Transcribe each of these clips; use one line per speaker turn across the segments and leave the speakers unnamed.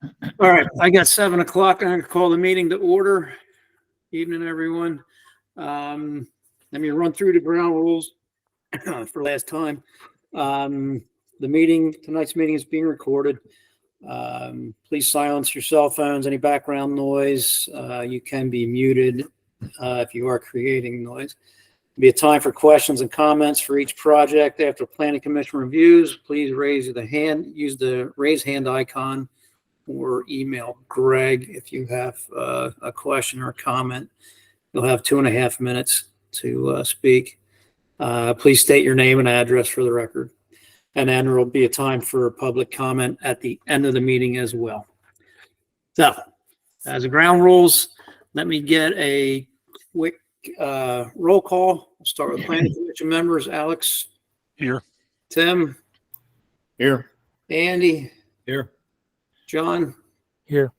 All right, I got 7 o'clock. I'm going to call the meeting to order. Evening, everyone. Let me run through the ground rules for last time. Tonight's meeting is being recorded. Please silence your cell phones, any background noise. You can be muted if you are creating noise. There'll be a time for questions and comments for each project. After planning commission reviews, please use the raise hand icon, or email Greg if you have a question or a comment. You'll have 2.5 minutes to speak. Please state your name and address for the record. And then there will be a time for public comment at the end of the meeting as well. So, as the ground rules, let me get a quick roll call. We'll start with planning commission members. Alex.
Here.
Tim.
Here.
Andy.
Here.
John.
Here.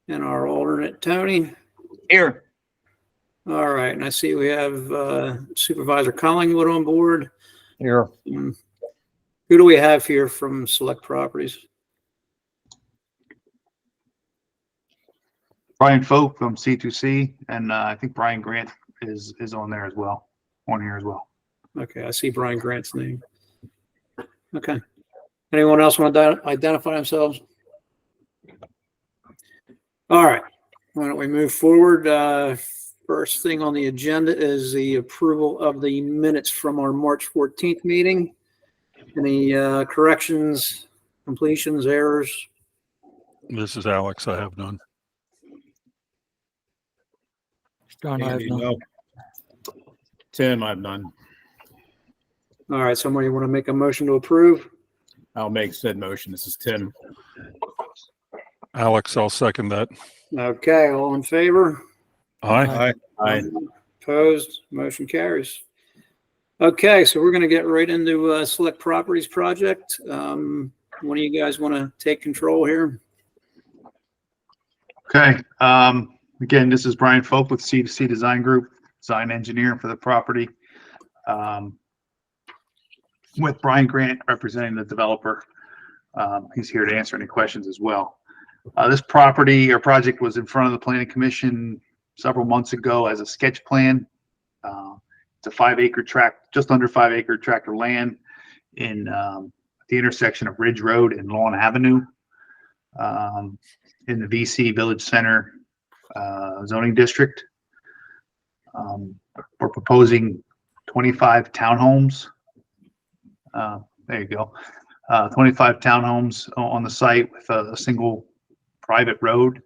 And our alternate, Tony.
Here.
All right. And I see we have Supervisor Collingwood on board.
Here.
Who do we have here from Select Properties?
Brian Folk from C2C, and I think Brian Grant is on there as well, on here as well.
Okay. I see Brian Grant's name. Okay. Anyone else want to identify themselves? All right. Why don't we move forward? First thing on the agenda is the approval of the minutes from our March 14th meeting. Any corrections, completions, errors?
This is Alex. I have none.
John, I have none. Tim, I have none.
All right. Somebody want to make a motion to approve?
I'll make said motion. This is Tim.
Alex, I'll second that.
Okay. All in favor?
Aye.
Aye.
Opposed? Motion carries. Okay, so we're going to get right into Select Properties project. One of you guys want to take control here?
Okay. Again, this is Brian Folk with C2C Design Group, design engineer for the property. With Brian Grant representing the developer. He's here to answer any questions as well. This property or project was in front of the Planning Commission several months ago as a sketch plan. It's a 5-acre tract, just under 5-acre tract of land in the intersection of Ridge Road and Lawn Avenue in the VC Village Center zoning district. We're proposing 25 townhomes. There you go. 25 townhomes on the site with a single private road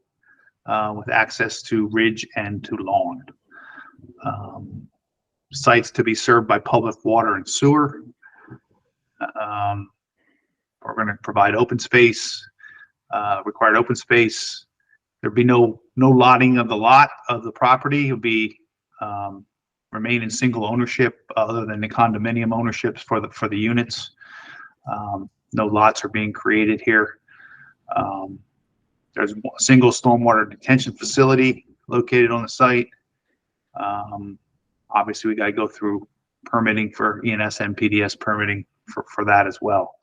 with access to Ridge and to Lawn. Sites to be served by public water and sewer. We're going to provide open space, required open space. There'll be no lotting of the lot of the property. It'll be remain in single ownership other than the condominium ownerships for the units. No lots are being created here. There's a single stormwater detention facility located on the site. Obviously, we got to go through permitting for ENS and PDS permitting for that as well.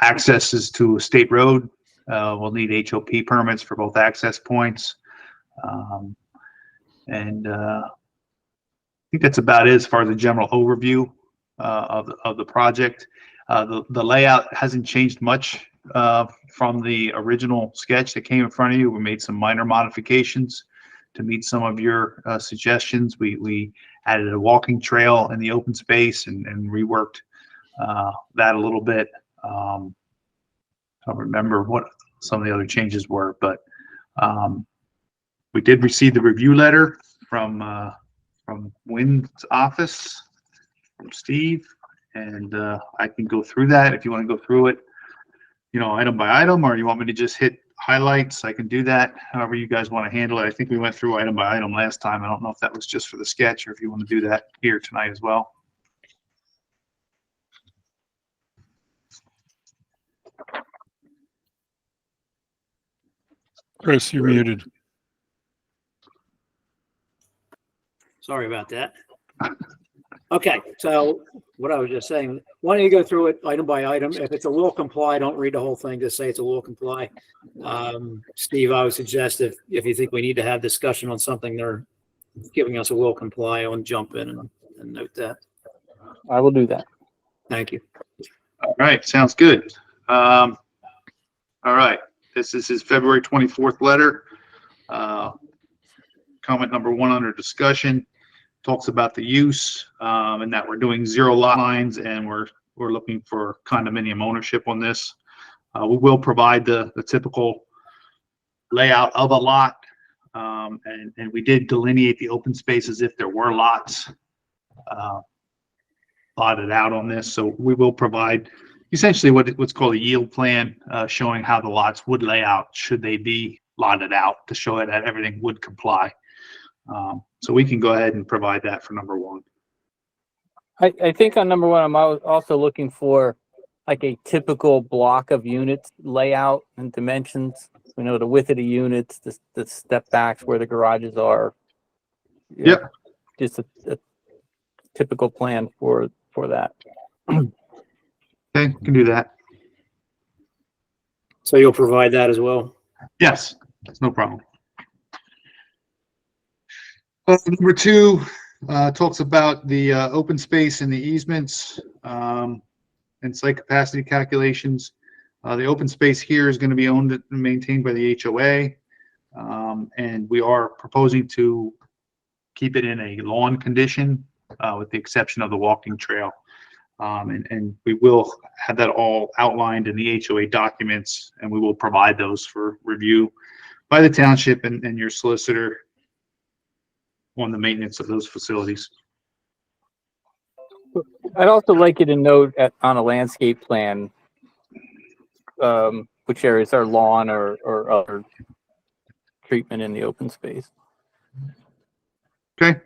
Access is to a state road. We'll need HOP permits for both access points. And I think that's about it as far as the general overview of the project. The layout hasn't changed much from the original sketch that came in front of you. We made some minor modifications to meet some of your suggestions. We added a walking trail in the open space and reworked that a little bit. I don't remember what some of the other changes were, but we did receive the review letter from Wynn's office, from Steve, and I can go through that if you want to go through it, item by item, or you want me to just hit highlights. I can do that however you guys want to handle it. I think we went through item by item last time. I don't know if that was just for the sketch or if you want to do that here tonight as well.
Chris, you're muted.
Sorry about that. Okay, so what I was just saying. Why don't you go through it item by item? If it's a will comply, don't read the whole thing. Just say it's a will comply. Steve, I would suggest if you think we need to have discussion on something they're giving us a will comply on, jump in and note that.
I will do that.
Thank you.
All right, sounds good. All right, this is his February 24th letter. Comment number 1 under discussion talks about the use and that we're doing 0 lot lines, and we're looking for condominium ownership on this. We will provide the typical layout of a lot, and we did delineate the open spaces if there were lots plotted out on this. So we will provide essentially what's called a yield plan, showing how the lots would lay out should they be lotted out, to show that everything would comply. So we can go ahead and provide that for number 1.
I think on number 1, I'm also looking for like a typical block of units layout and dimensions. We know the width of the units, the step backs where the garages are.
Yep.
Just a typical plan for that.
Okay, can do that.
So you'll provide that as well?
Yes, that's no problem. Number 2 talks about the open space and the easements and site capacity calculations. The open space here is going to be owned and maintained by the HOA, and we are proposing to keep it in a lawn condition with the exception of the walking trail. And we will have that all outlined in the HOA documents, and we will provide those for review by the township and your solicitor on the maintenance of those facilities.
I'd also like you to note on a landscape plan which areas are lawn or other treatment in the open space.
Okay.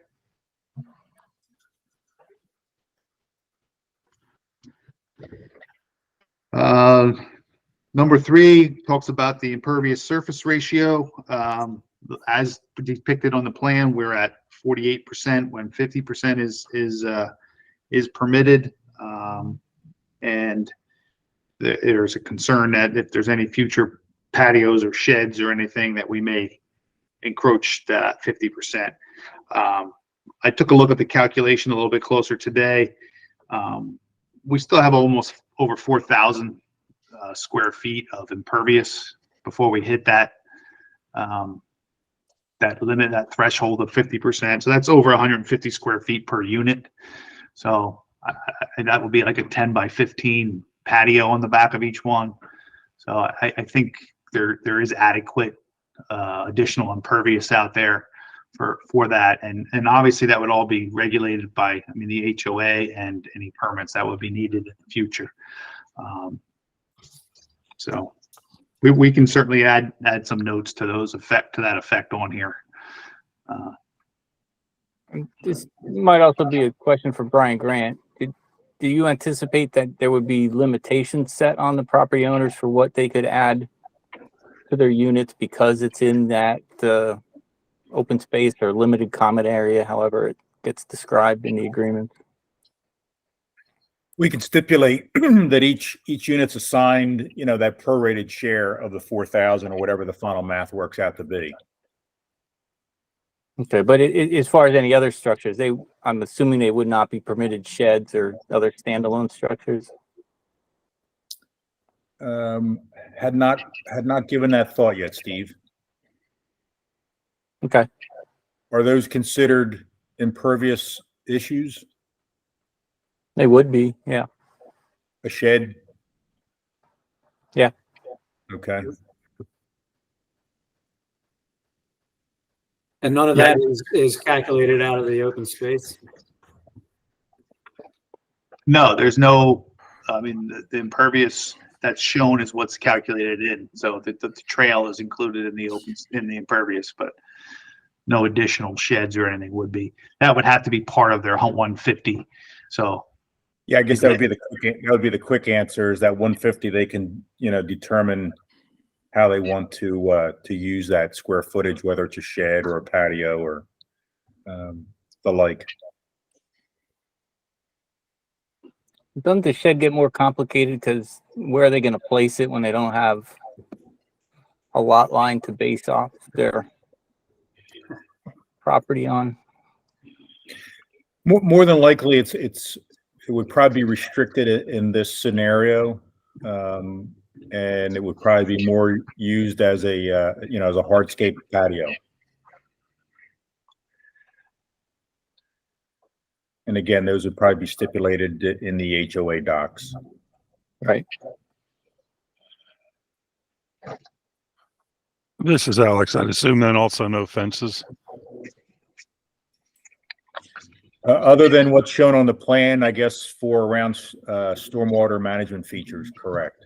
Number 3 talks about the impervious surface ratio. As depicted on the plan, we're at 48% when 50% is permitted. And there's a concern that if there's any future patios or sheds or anything that we may encroach that 50%. I took a look at the calculation a little bit closer today. We still have almost over 4,000 square feet of impervious before we hit that limit, that threshold of 50%. So that's over 150 square feet per unit. So that would be like a 10 by 15 patio on the back of each one. So I think there is adequate additional impervious out there for that, and obviously that would all be regulated by, the HOA and any permits that would be needed in the future. So we can certainly add some notes to that effect on here.
This might also be a question for Brian Grant. Do you anticipate that there would be limitations set on the property owners for what they could add to their units because it's in that open space or limited common area, however it gets described in the agreement?
We could stipulate that each unit's assigned, that prorated share of the 4,000 or whatever the final math works out to be.
Okay, but as far as any other structures, I'm assuming they would not be permitted sheds or other standalone structures.
Had not given that thought yet, Steve.
Okay.
Are those considered impervious issues?
They would be, yeah.
A shed?
Yeah.
Okay.
And none of that is calculated out of the open space?
No, there's no, the impervious that's shown is what's calculated in. So the trail is included in the impervious, but no additional sheds or anything would be. That would have to be part of their 150. So
yeah, I guess that would be the quick answer, is that 150 they can, determine how they want to use that square footage, whether it's a shed or a patio or the like.
Doesn't the shed get more complicated because where are they going to place it when they don't have a lot line to base off their property on?
More than likely, it would probably be restricted in this scenario, and it would probably be more used as a as a hardscape patio. And again, those would probably be stipulated in the HOA docs.
Right.
This is Alex. I'd assume then also no fences.
Other than what's shown on the plan, I guess for around stormwater management features, correct.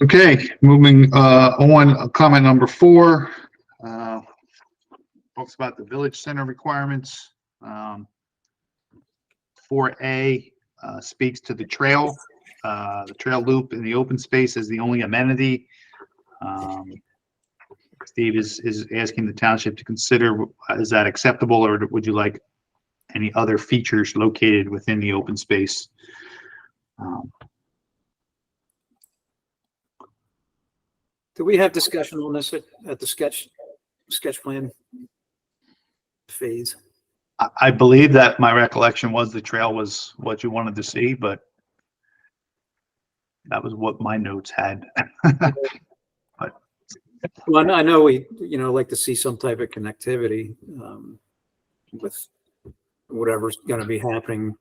Okay, moving on, comment number 4. Talks about the village center requirements. 4A speaks to the trail. The trail loop in the open space is the only amenity. Steve is asking the township to consider, is that acceptable, or would you like any other features located within the open space?
Do we have discussion on this at the sketch plan phase?
I believe that my recollection was the trail was what you wanted to see, but that was what my notes had.
Well, I know we, like to see some type of connectivity with whatever's going to be happening,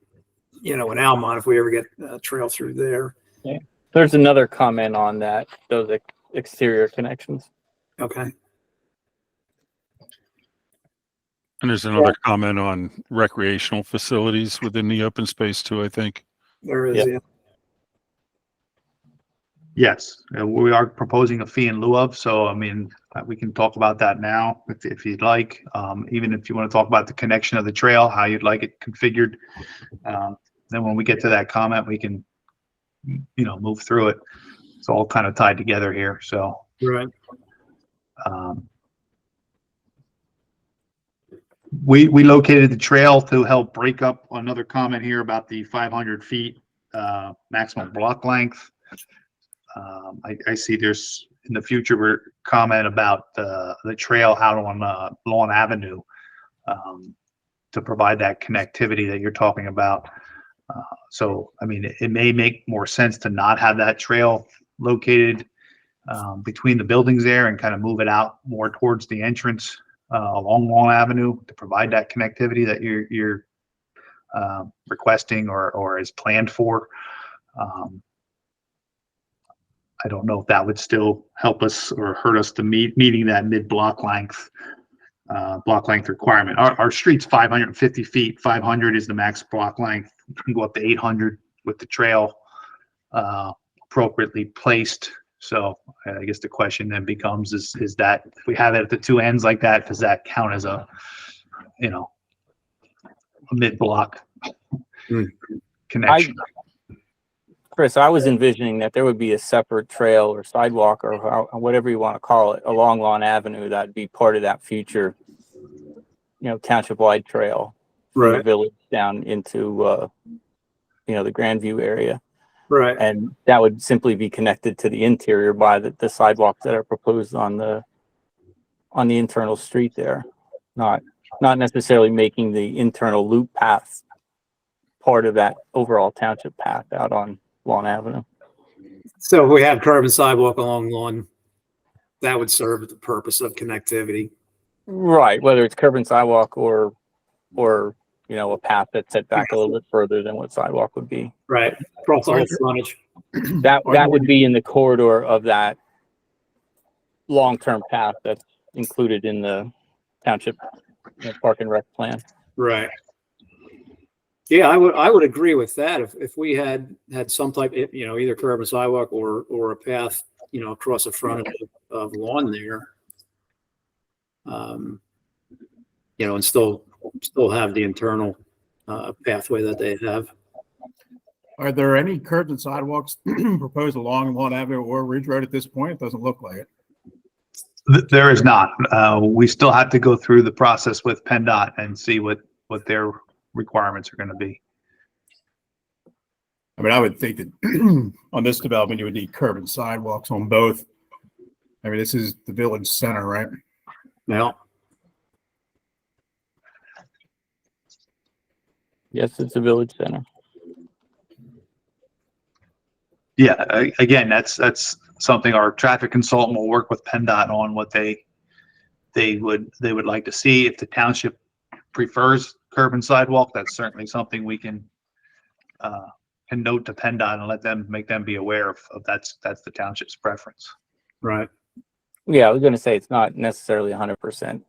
in Almont, if we ever get a trail through there.
Yeah. There's another comment on that, those exterior connections.
Okay.
And there's another comment on recreational facilities within the open space too, I think.
There is,
Yep.
yeah.
Yes, we are proposing a fee in lieu of, so I mean, we can talk about that now if you'd like. Even if you want to talk about the connection of the trail, how you'd like it configured. Then when we get to that comment, we can, move through it. It's all kind of tied together here, so.
Right.
We located the trail to help break up another comment here about the 500 feet maximum block length. I see there's in the future we're comment about the trail out on Lawn Avenue to provide that connectivity that you're talking about. So, I mean, it may make more sense to not have that trail located between the buildings there and kind of move it out more towards the entrance along Lawn Avenue to provide that connectivity that you're requesting or is planned for. I don't know if that would still help us or hurt us to meeting that mid block length requirement. Our street's 550 feet. 500 is the max block length. You can go up to 800 with the trail appropriately placed. So I guess the question then becomes is that if we have it at the two ends like that, does that count as a mid block connection?
Chris, I was envisioning that there would be a separate trail or sidewalk or whatever you want to call it along Lawn Avenue that'd be part of that future, township-wide trail from the village down into, the Grandview area.
Right.
And that would simply be connected to the interior by the sidewalks that are proposed on the internal street there, not necessarily making the internal loop path part of that overall township path out on Lawn Avenue.
So if we have curb and sidewalk along Lawn, that would serve the purpose of connectivity.
Right, whether it's curb and sidewalk or a path that's set back a little bit further than what sidewalk would be.
Right. Across the whole frontage.
That would be in the corridor of that long-term path that's included in the township park and rec plan.
Right. Yeah, I would agree with that. If we had some type, either curb and sidewalk or a path, across the front of Lawn there, and still have the internal pathway that they have.
Are there any curbs and sidewalks proposed along Lawn Avenue or Ridge Road at this point? It doesn't look like it.
There is not. We still have to go through the process with PennDOT and see what their requirements are going to be.
I mean, I would think that on this development, you would need curb and sidewalks on both. I mean, this is the village center, right?
Well,
Yes, it's a village center.
Yeah, again, that's something our traffic consultant will work with PennDOT on what they would like to see. If the township prefers curb and sidewalk, that's certainly something we can note to PennDOT and let them make them be aware of that's the township's preference.
right.
Yeah, I was gonna say it's not necessarily 100%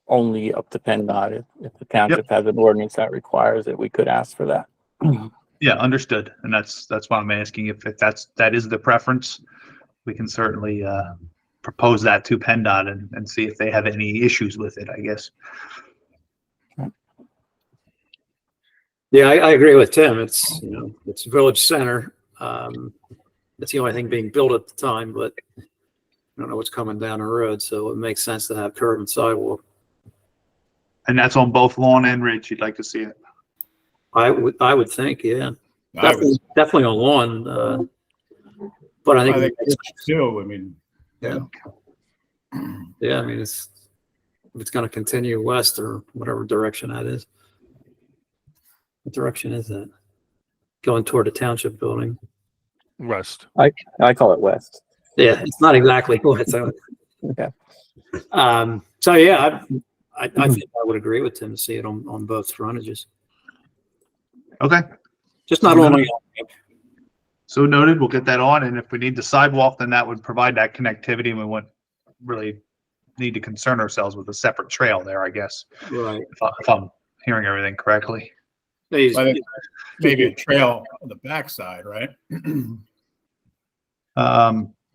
only up to PennDOT. If the township has an ordinance that requires it, we could ask for that.
Yeah, understood. And that's why I'm asking if that is the preference. We can certainly propose that to PennDOT and see if they have any issues with it, I guess.
Yeah, I agree with Tim. It's, it's village center. It's the only thing being built at the time, but I don't know what's coming down the road, so it makes sense to have curb and sidewalk.
And that's on both Lawn and Ridge. You'd like to see it.
I would think, yeah.
I would-
Definitely on lawn, but I
I
think,
think too. I mean,
yeah, I mean, if it's going to continue west or whatever direction that is. What direction is that? Going toward the township building.
West.
I call it west.
Yeah, it's not exactly west. So,
Okay.
so yeah, I think I would agree with Tim to see it on both frontages.
Okay.
Just not only,
So noted. We'll get that on. And if we need the sidewalk, then that would provide that connectivity. And we wouldn't really need to concern ourselves with a separate trail there, I guess,
right.
if I'm hearing everything correctly.
These-
I think maybe a trail on the backside, right?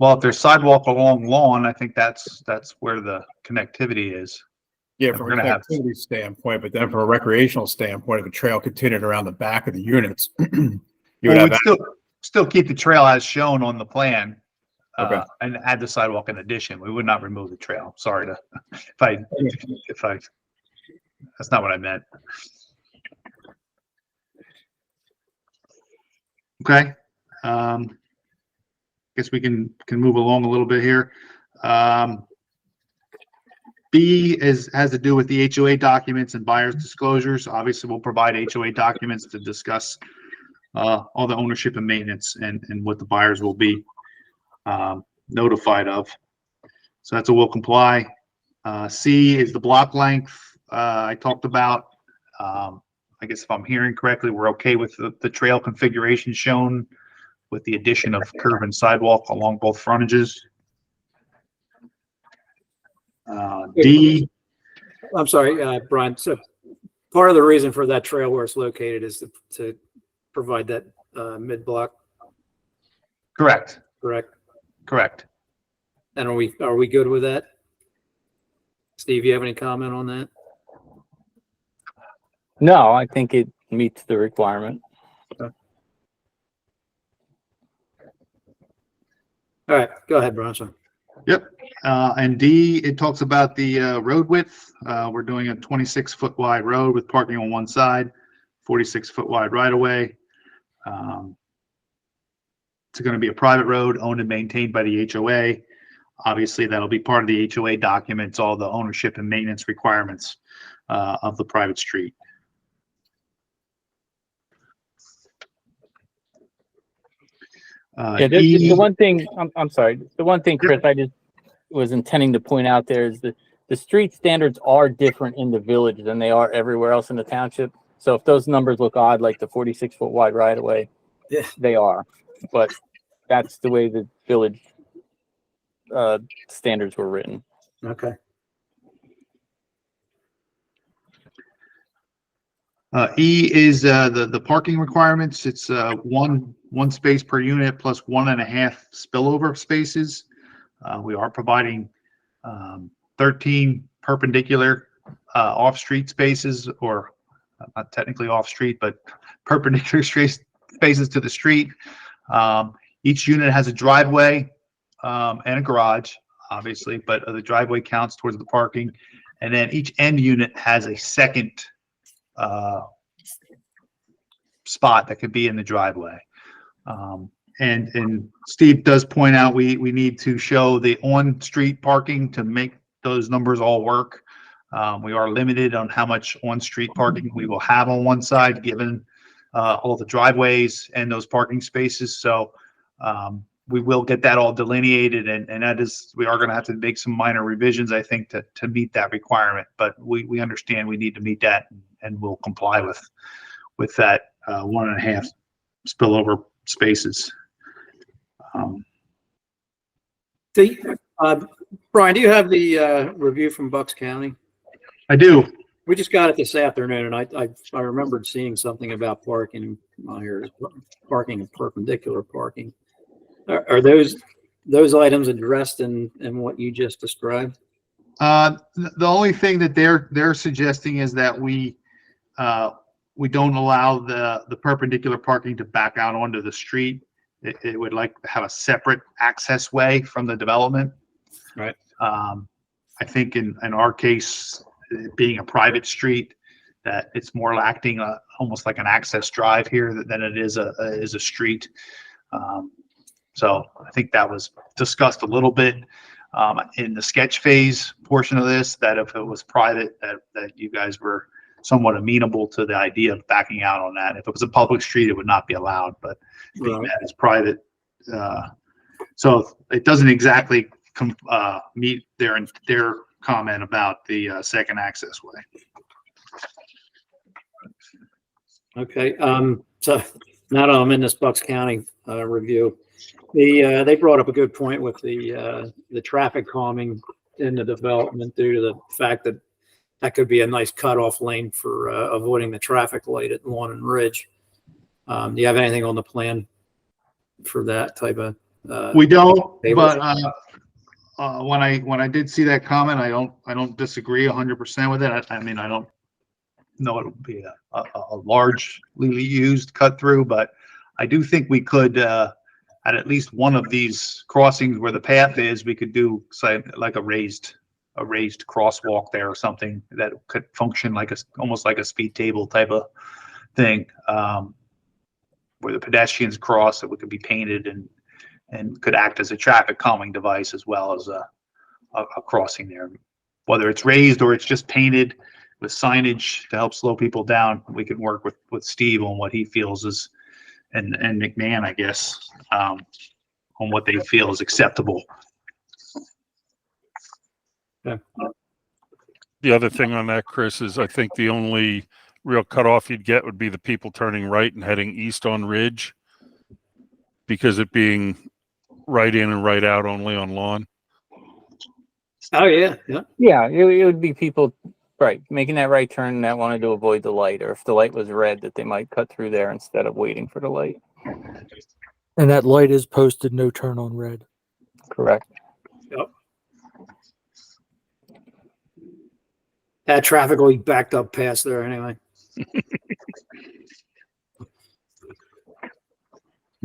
Well, if there's sidewalk along Lawn, I think that's where the connectivity is.
Yeah,
And
from
we're
a
gonna have-
connectivity standpoint, but then from a recreational standpoint, if a trail continued around the back of the units, you would
Well,
have
we'd still keep the trail as shown on the plan.
Okay.
And add the sidewalk in addition. We would not remove the trail. Sorry to, if I, that's not what I meant. Okay. Guess we can move along a little bit here. B has to do with the HOA documents and buyer's disclosures. Obviously, we'll provide HOA documents to discuss all the ownership and maintenance and what the buyers will be notified of. So that's a will comply. C is the block length I talked about. I guess if I'm hearing correctly, we're okay with the trail configuration shown with the addition of curb and sidewalk along both frontages. D,
I'm sorry, Brian. So part of the reason for that trail where it's located is to provide that mid-block,
correct,
correct?
correct.
And are we good with that? Steve, you have any comment on that?
No, I think it meets the requirement.
All right, go ahead, Bronson.
Yep. And D, it talks about the road width. We're doing a 26-foot wide road with parking on one side, 46-foot wide right of way. It's going to be a private road owned and maintained by the HOA. Obviously, that'll be part of the HOA documents, all the ownership and maintenance requirements of the private street.
Yeah,
E-
the one thing, I'm sorry, the one thing, Chris, I just was intending to point out there is that the street standards are different in the village than they are everywhere else in the township. So if those numbers look odd, like the 46-foot wide right of way,
Yeah.
they are. But that's the way the village standards were written.
Okay.
E is the parking requirements. It's one space per unit plus 1.5 spillover spaces. We are providing 13 perpendicular off-street spaces, or not technically off-street, but perpendicular spaces to the street. Each unit has a driveway and a garage. obviously, but the driveway counts towards the parking. And then each end unit has a second spot that could be in the driveway. And Steve does point out we need to show the on-street parking to make those numbers all work. We are limited on how much on-street parking we will have on one side, given all the driveways and those parking spaces. So we will get that all delineated, and that is, we are going to have to make some minor revisions, I think, to meet that requirement. But we understand we need to meet that, and we'll comply with that 1.5 spillover spaces.
Brian, do you have the review from Bucks County?
I do.
We just got it this afternoon, and I remembered seeing something about parking on here, parking and perpendicular parking. Are those items addressed in what you just described?
The only thing that they're suggesting is that we don't allow the perpendicular parking to back out onto the street. It would like to have a separate access way from the development.
Right.
I think in our case, it being a private street, that it's more acting almost like an access drive here than it is a street. So I think that was discussed a little bit in the sketch phase portion of this, that if it was private, that you guys were somewhat amenable to the idea of backing out on that. If it was a public street, it would not be allowed, but being that it's private. So it doesn't exactly meet their comment about the second access way.
Okay. So now that I'm in this Bucks County review, they brought up a good point with the traffic calming in the development due to the fact that could be a nice cutoff lane for avoiding the traffic light at Lawn and Ridge. Do you have anything on the plan for that type of?
We don't, but when I did see that comment, I don't disagree 100% with it. I mean, I don't know it would be a largely used cut through, but I do think we could at least one of these crossings where the path is, we could do say like a raised crosswalk there or something that could function like almost like a speed table type of thing, where the pedestrians cross, that we could be painted and could act as a traffic calming device as well as a crossing there. Whether it's raised or it's just painted with signage to help slow people down, we can work with Steve on what he feels is, and McMahon, I guess, on what they feel is acceptable.
Yeah.
The other thing on that, Chris, is I think the only real cutoff you'd get would be the people turning right and heading east on Ridge, because it being right in and right out only on Lawn.
Oh yeah, yeah.
Yeah, it would be people, right, making that right turn that wanted to avoid the light, or if the light was red, that they might cut through there instead of waiting for the light.
And that light is posted no turn on red.
Correct.
Yep. That traffic will be backed up past there anyway.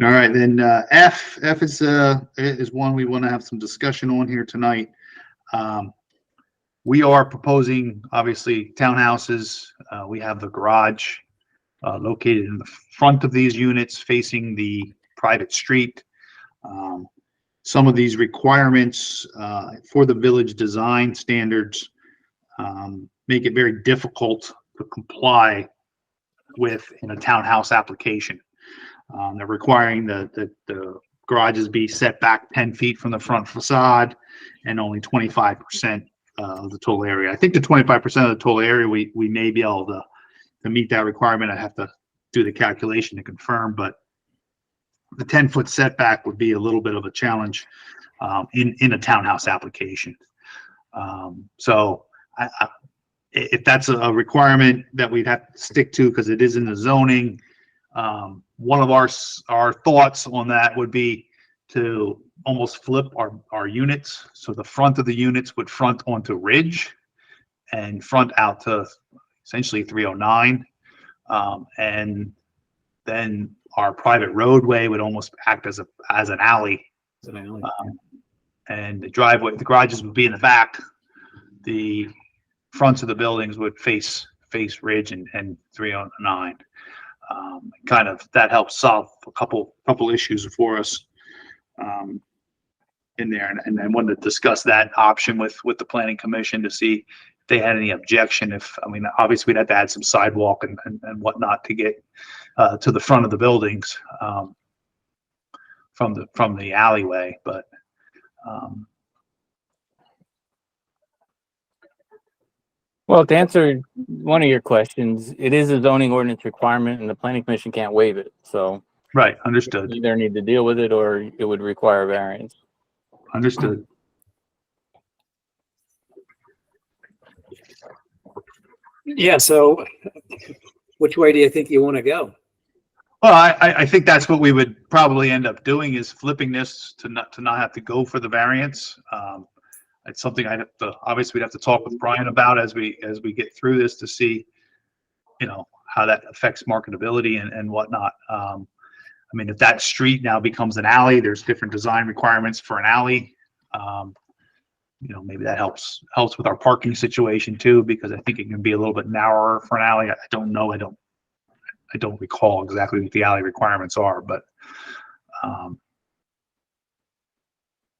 All right, then F is one we want to have some discussion on here tonight. We are proposing, obviously, townhouses. We have the garage located in the front of these units facing the private street. Some of these requirements for the village design standards make it very difficult to comply with in a townhouse application. They're requiring the garages be set back 10 feet from the front facade and only 25% of the total area. I think the 25% of the total area, we may be able to meet that requirement. I have to do the calculation to confirm, but the 10-foot setback would be a little bit of a challenge in a townhouse application. So if that's a requirement that we'd have to stick to, because it is in the zoning, one of our thoughts on that would be to almost flip our units. So the front of the units would front onto Ridge and front out to essentially 309. And then our private roadway would almost act as an alley. and the driveway, the garages would be in the back. The fronts of the buildings would face Ridge and 309. Kind of that helps solve a couple issues for us in there, and I wanted to discuss that option with the planning commission to see if they had any objection. Obviously we'd have to add some sidewalk and whatnot to get to the front of the buildings from the alleyway, but
Well, to answer one of your questions, it is a zoning ordinance requirement and the planning commission can't waive it. So
right, understood.
you either need to deal with it or it would require variance.
Understood.
Yeah, so which way do you think you want to go?
Well, I think that's what we would probably end up doing, is flipping this to not have to go for the variance. It's something obviously we'd have to talk with Brian about as we get through this to see, how that affects marketability and whatnot. If that street now becomes an alley, there's different design requirements for an alley. Maybe that helps with our parking situation too, because I think it can be a little bit narrower for an alley. I don't know. I don't recall exactly what the alley requirements are, but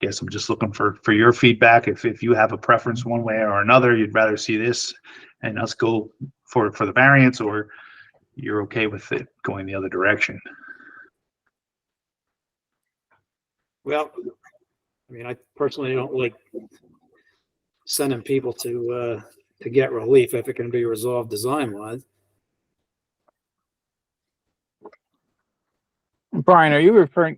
guess I'm just looking for your feedback. If you have a preference one way or another, you'd rather see this and us go for the variance, or you're okay with it going the other direction.
Well, I personally don't like sending people to get relief if it can be resolved design-wise.
Brian,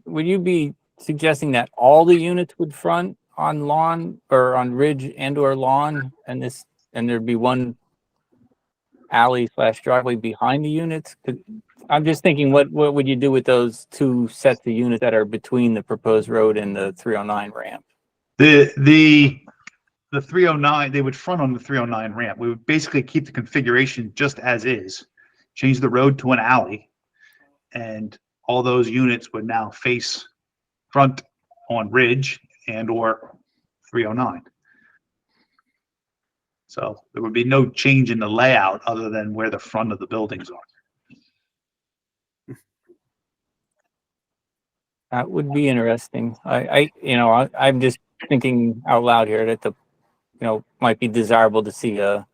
would you be suggesting that all the units would front on lawn or on ridge and or lawn, and there'd be one alley / driveway behind the units? I'm just thinking, what would you do with those two sets of units that are between the proposed road and the 309 ramp?
The 309, they would front on the 309 ramp. We would basically keep the configuration just as is, change the road to an alley, and all those units would now face front on Ridge and or 309. So there would be no change in the layout other than where the front of the buildings are.
That would be interesting. I'm just thinking out loud here that might be desirable to see an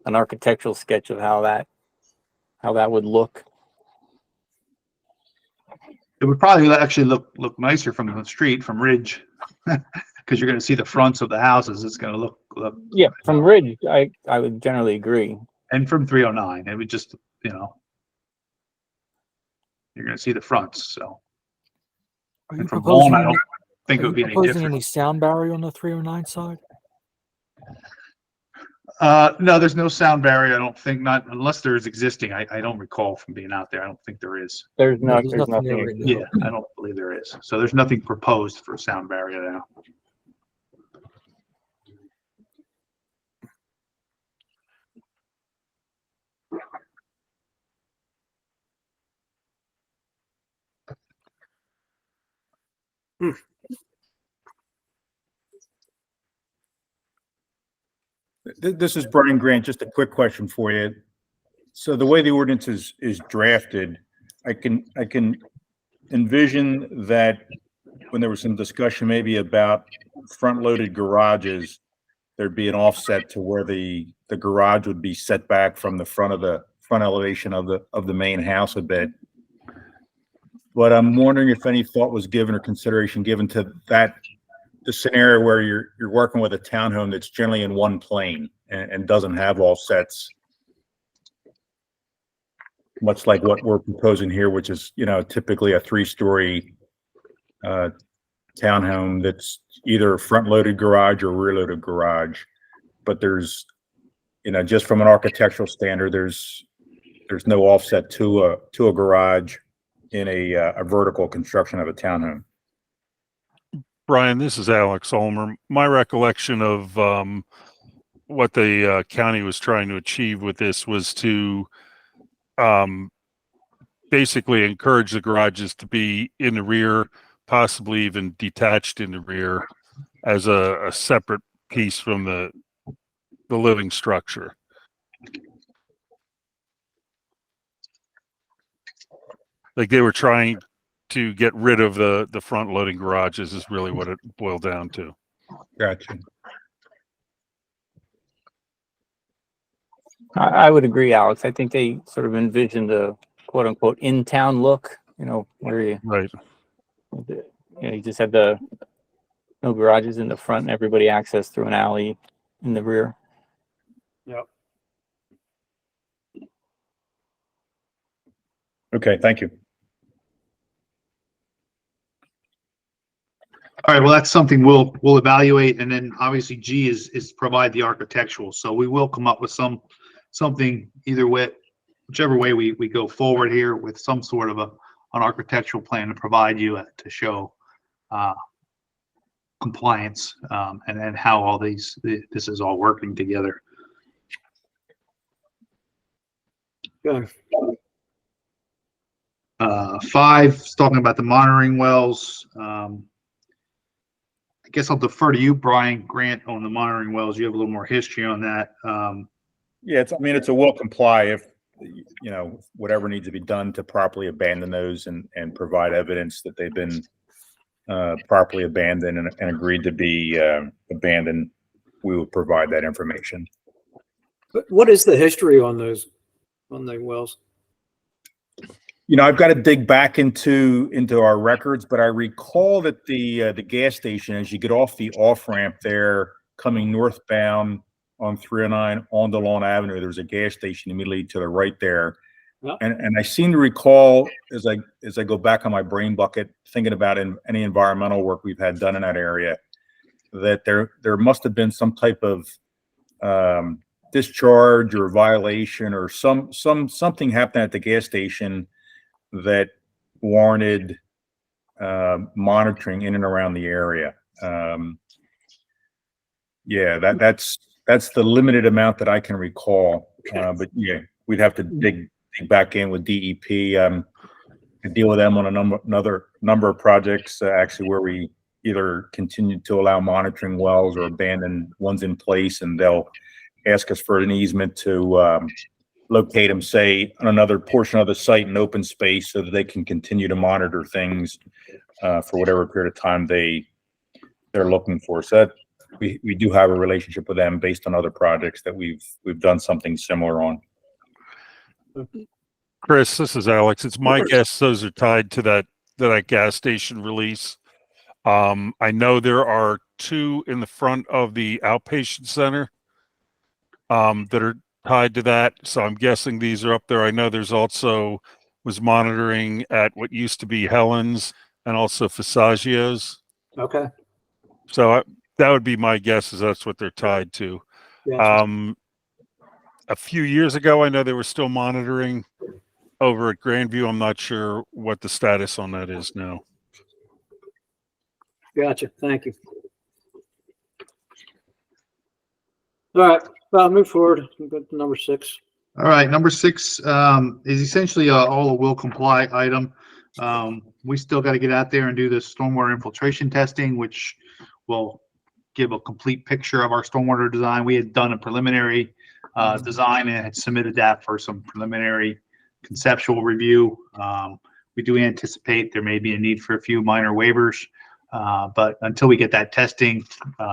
architectural sketch of how that would look.
It would probably actually look nicer from the street, from Ridge, because you're going to see the fronts of the houses. It's going to look
Yeah, from Ridge, I would generally agree.
and from 309, it would just, you're going to see the fronts. So,
Are you
and from
proposing
Lawn, I
any,
don't think it
are
would
you
be any
proposing
different.
any sound barrier on the 309 side?
No, there's no sound barrier. I don't think, not unless there is existing. I don't recall from being out there. I don't think there is.
There's
No,
there's
nothing there
nothing.
right now.
Yeah, I don't believe there is. So there's nothing proposed for a sound barrier now.
This is Brian Grant. Just a quick question for you. So the way the ordinance is drafted, I can envision that when there was some discussion maybe about front-loaded garages, there'd be an offset to where the garage would be set back from the front elevation of the main house a bit. But I'm wondering if any thought was given or consideration given to the scenario where you're working with a townhome that's generally in one plane and doesn't have offsets, much like what we're proposing here, which is, typically a 3-story townhome that's either front-loaded garage or rear-loaded garage. But there's, just from an architectural standard, there's no offset to a garage in a vertical construction of a townhome.
Brian, this is Alex Ulmer. My recollection of what the county was trying to achieve with this was to basically encourage the garages to be in the rear, possibly even detached in the rear, as a separate piece from the living structure. Like they were trying to get rid of the front loading garages is really what it boiled down to.
Gotcha.
I would agree, Alex. I think they sort of envisioned a quote unquote in-town look, where
Right.
you just have no garages in the front and everybody access through an alley in the rear.
Yep.
Okay, thank you.
All right, well, that's something we'll evaluate, and then obviously G is provide the architectural. So we will come up with something either way, whichever way we go forward here with some sort of an architectural plan to provide you to show compliance and then how all this is all working together.
Good.
5 is talking about the monitoring wells. I guess I'll defer to you, Brian Grant, on the monitoring wells. You have a little more history on that.
Yeah, it's a will comply if, whatever needs to be done to properly abandon those and provide evidence that they've been properly abandoned and agreed to be abandoned. We will provide that information.
But what is the history on the wells?
I've got to dig back into our records, but I recall that the gas station, as you get off the off ramp there, coming northbound on 309 on DeLawn Avenue, there's a gas station immediately to the right there.
Yep.
And I seem to recall as I go back on my brain bucket, thinking about any environmental work we've had done in that area, that there must have been some type of discharge or violation or something happened at the gas station that warranted monitoring in and around the area. That's the limited amount that I can recall. But yeah, we'd have to dig back in with DEP. I deal with them on another number of projects, actually, where we either continue to allow monitoring wells or abandon ones in place, and they'll ask us for an easement to locate them, say, on another portion of the site in open space so that they can continue to monitor things for whatever period of time they're looking for. So that we do have a relationship with them based on other projects that we've done something similar on.
Chris, this is Alex. It's my guess those are tied to that gas station release. I know there are 2 in the front of the outpatient center that are tied to that. So I'm guessing these are up there. I know there's also was monitoring at what used to be Helen's and also Fasagio's.
Okay.
So that would be my guess, is that's what they're tied to.
Gotcha.
A few years ago, I know they were still monitoring over at Grandview. I'm not sure what the status on that is now.
Gotcha. Thank you. All right. Well, move forward. We'll go to number 6.
All right, number 6 is essentially all a will comply item. We still got to get out there and do the stormwater infiltration testing, which will give a complete picture of our stormwater design. We had done a preliminary design and had submitted that for some preliminary conceptual review. We do anticipate there may be a need for a few minor waivers, but until we get that testing,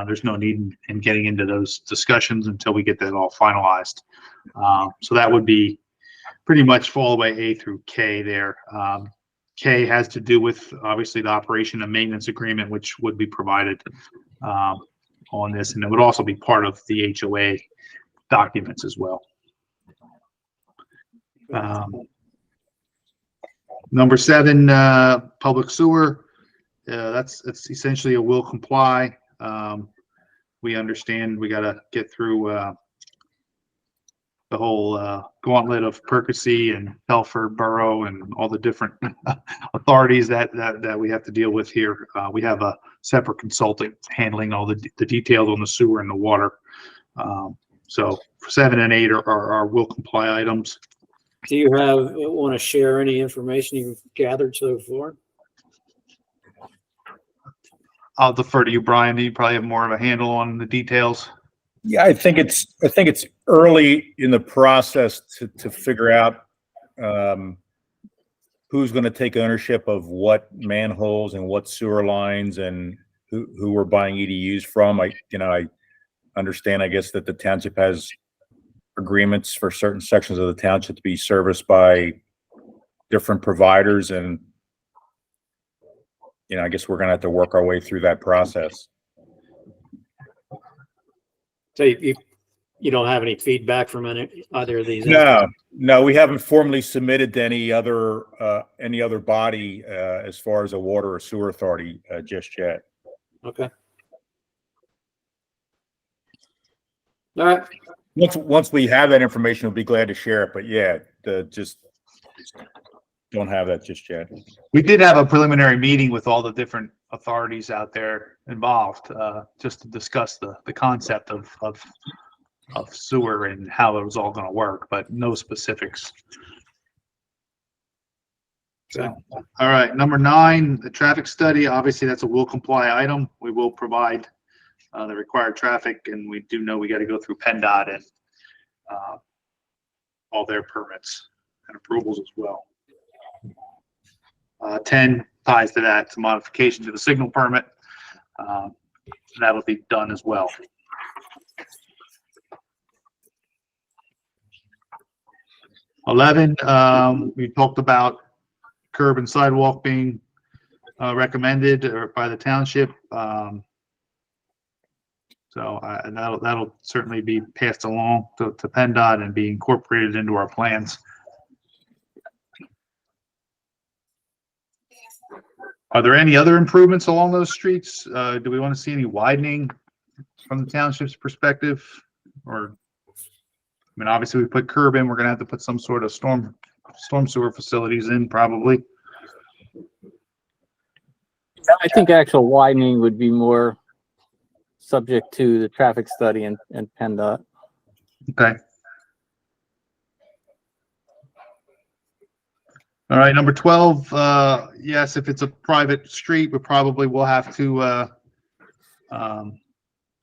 there's no need in getting into those discussions until we get that all finalized. So that would be pretty much all the way A through K there. K has to do with obviously the operation and maintenance agreement, which would be provided on this, and it would also be part of the HOA documents as well. Number 7, public sewer. That's essentially a will comply. We understand we got to get through the whole gauntlet of Percy and Telford Borough and all the different authorities that we have to deal with here. We have a separate consultant handling all the details on the sewer and the water. So 7 and 8 are our will comply items.
Do you want to share any information you've gathered so far?
I'll defer to you, Brian. You probably have more of a handle on the details.
Yeah, I think it's early in the process to figure out who's going to take ownership of what manholes and what sewer lines and who we're buying EDUs from. I understand, I guess, that the township has agreements for certain sections of the township to be serviced by different providers, and I guess we're going to have to work our way through that process.
So you don't have any feedback from either of these?
No, we haven't formally submitted to any other body as far as a water or sewer authority just yet.
Okay. All right.
Once we have that information, we'll be glad to share it. But yeah, just don't have that just yet.
We did have a preliminary meeting with all the different authorities out there involved, just to discuss the concept of sewer and how it was all going to work, but no specifics. So, all right, number 9, the traffic study. Obviously, that's a will comply item. We will provide the required traffic, and we do know we got to go through PennDOT and all their permits and approvals as well. 10 ties to that. It's a modification to the signal permit. That'll be done as well. $11, we talked about curb and sidewalk being recommended or by the township. So that'll certainly be passed along to PennDOT and be incorporated into our plans. Are there any other improvements along those streets? Do we want to see any widening from the township's perspective? Or, I mean, obviously we put curb in, we're gonna have to put some sort of storm sewer facilities in probably.
I think actual widening would be more subject to the traffic study and PennDOT.
Okay. All right, number 12, yes, if it's a private street, we probably will have to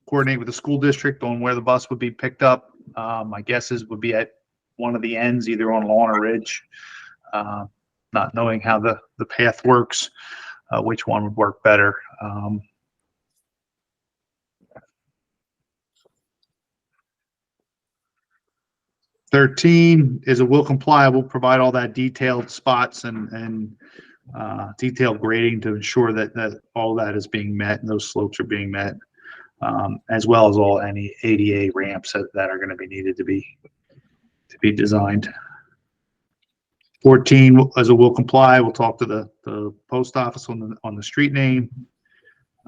coordinate with the school district on where the bus would be picked up. My guesses would be at one of the ends, either on Lawn or Ridge. Not knowing how the path works, which one would work better. 13 is a will comply. We'll provide all that detailed spots and detailed grading to ensure that all that is being met and those slopes are being met, as well as any ADA ramps that are going to be needed to be designed. 14 as a will comply. We'll talk to the post office on the street name.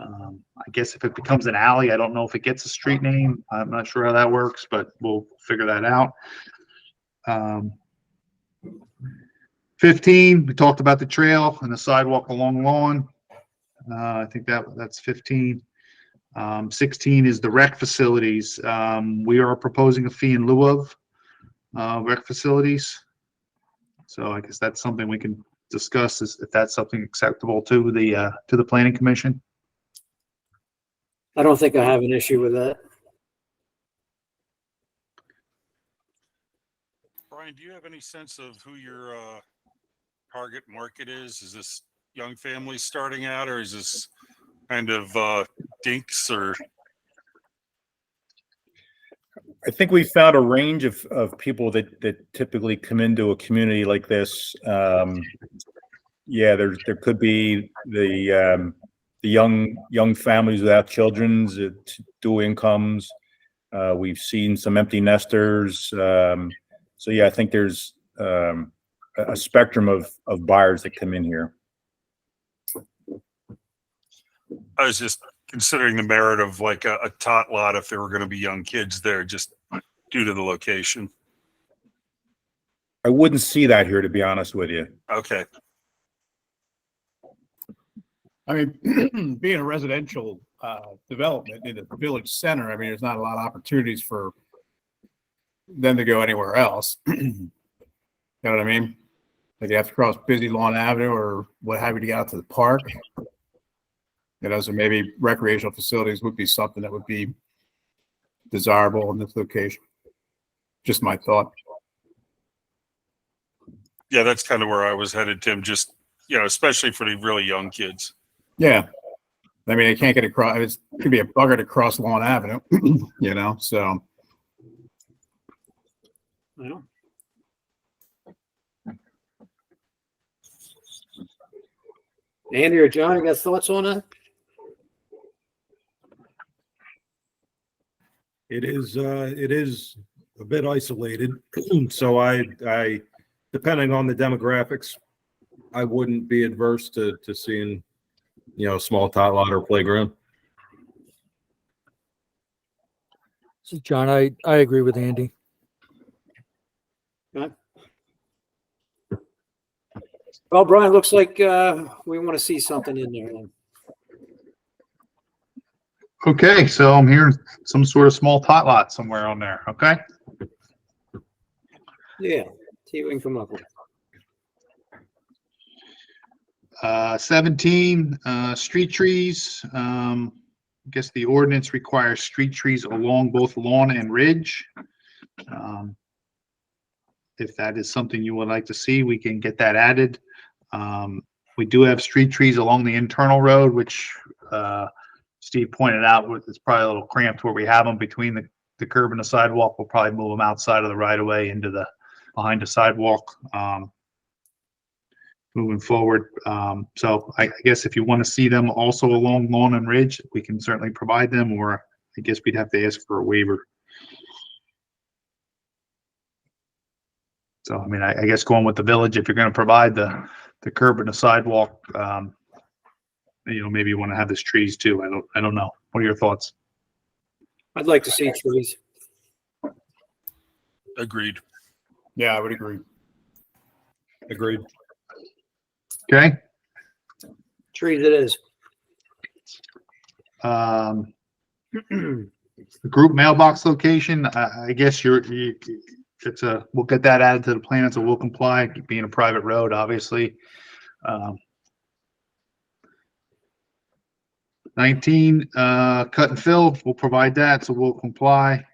I guess if it becomes an alley, I don't know if it gets a street name. I'm not sure how that works, but we'll figure that out. 15, we talked about the trail and the sidewalk along Lawn. I think that's 15. 16 is the rec facilities. We are proposing a fee in lieu of rec facilities. So I guess that's something we can discuss, if that's something acceptable to the planning commission.
I don't think I have an issue with that.
Brian, do you have any sense of who your target market is? Is this young families starting out, or is this kind of dinks? Or
I think we found a range of people that typically come into a community like this. Yeah, there could be the young families without children, dual incomes. We've seen some empty nesters. So yeah, I think there's a spectrum of buyers that come in here.
I was just considering the merit of like a tot lot if there were going to be young kids there, just due to the location.
I wouldn't see that here, to be honest with you.
Okay.
I mean, being a residential development in the village center, I mean, there's not a lot of opportunities for them to go anywhere else. You know what I mean? Like you have to cross busy Lawn Avenue or what have you to get out to the park. So maybe recreational facilities would be something that would be desirable in this location. Just my thought.
Yeah, that's kind of where I was headed, Tim. Just, especially for the really young kids.
Yeah. I mean, they can't get across. It could be a bugger to cross Lawn Avenue, so.
Well, Andy or John, you got thoughts on that?
It is a bit isolated. So I, depending on the demographics, I wouldn't be adverse to seeing, a small tot lot or playground.
So John, I agree with Andy.
Well, Brian, looks like we want to see something in there then.
Okay, so I'm hearing some sort of small tot lot somewhere on there, okay?
Yeah, see what we can come up with.
17, street trees. I guess the ordinance requires street trees along both lawn and ridge. If that is something you would like to see, we can get that added. We do have street trees along the internal road, which Steve pointed out, it's probably a little cramped where we have them between the curb and the sidewalk. We'll probably move them outside of the right of way into behind the sidewalk. Moving forward. So I guess if you want to see them also along lawn and ridge, we can certainly provide them, or I guess we'd have to ask for a waiver. So, I mean, I guess going with the village, if you're going to provide the curb and the sidewalk, maybe you want to have this trees too. I don't know. What are your thoughts?
I'd like to see trees.
Agreed.
Yeah, I would agree.
Agreed.
Okay.
Trees it is.
The group mailbox location, I guess we'll get that added to the plan, so we'll comply, being a private road, obviously. 19, cut and fill, we'll provide that, so we'll comply.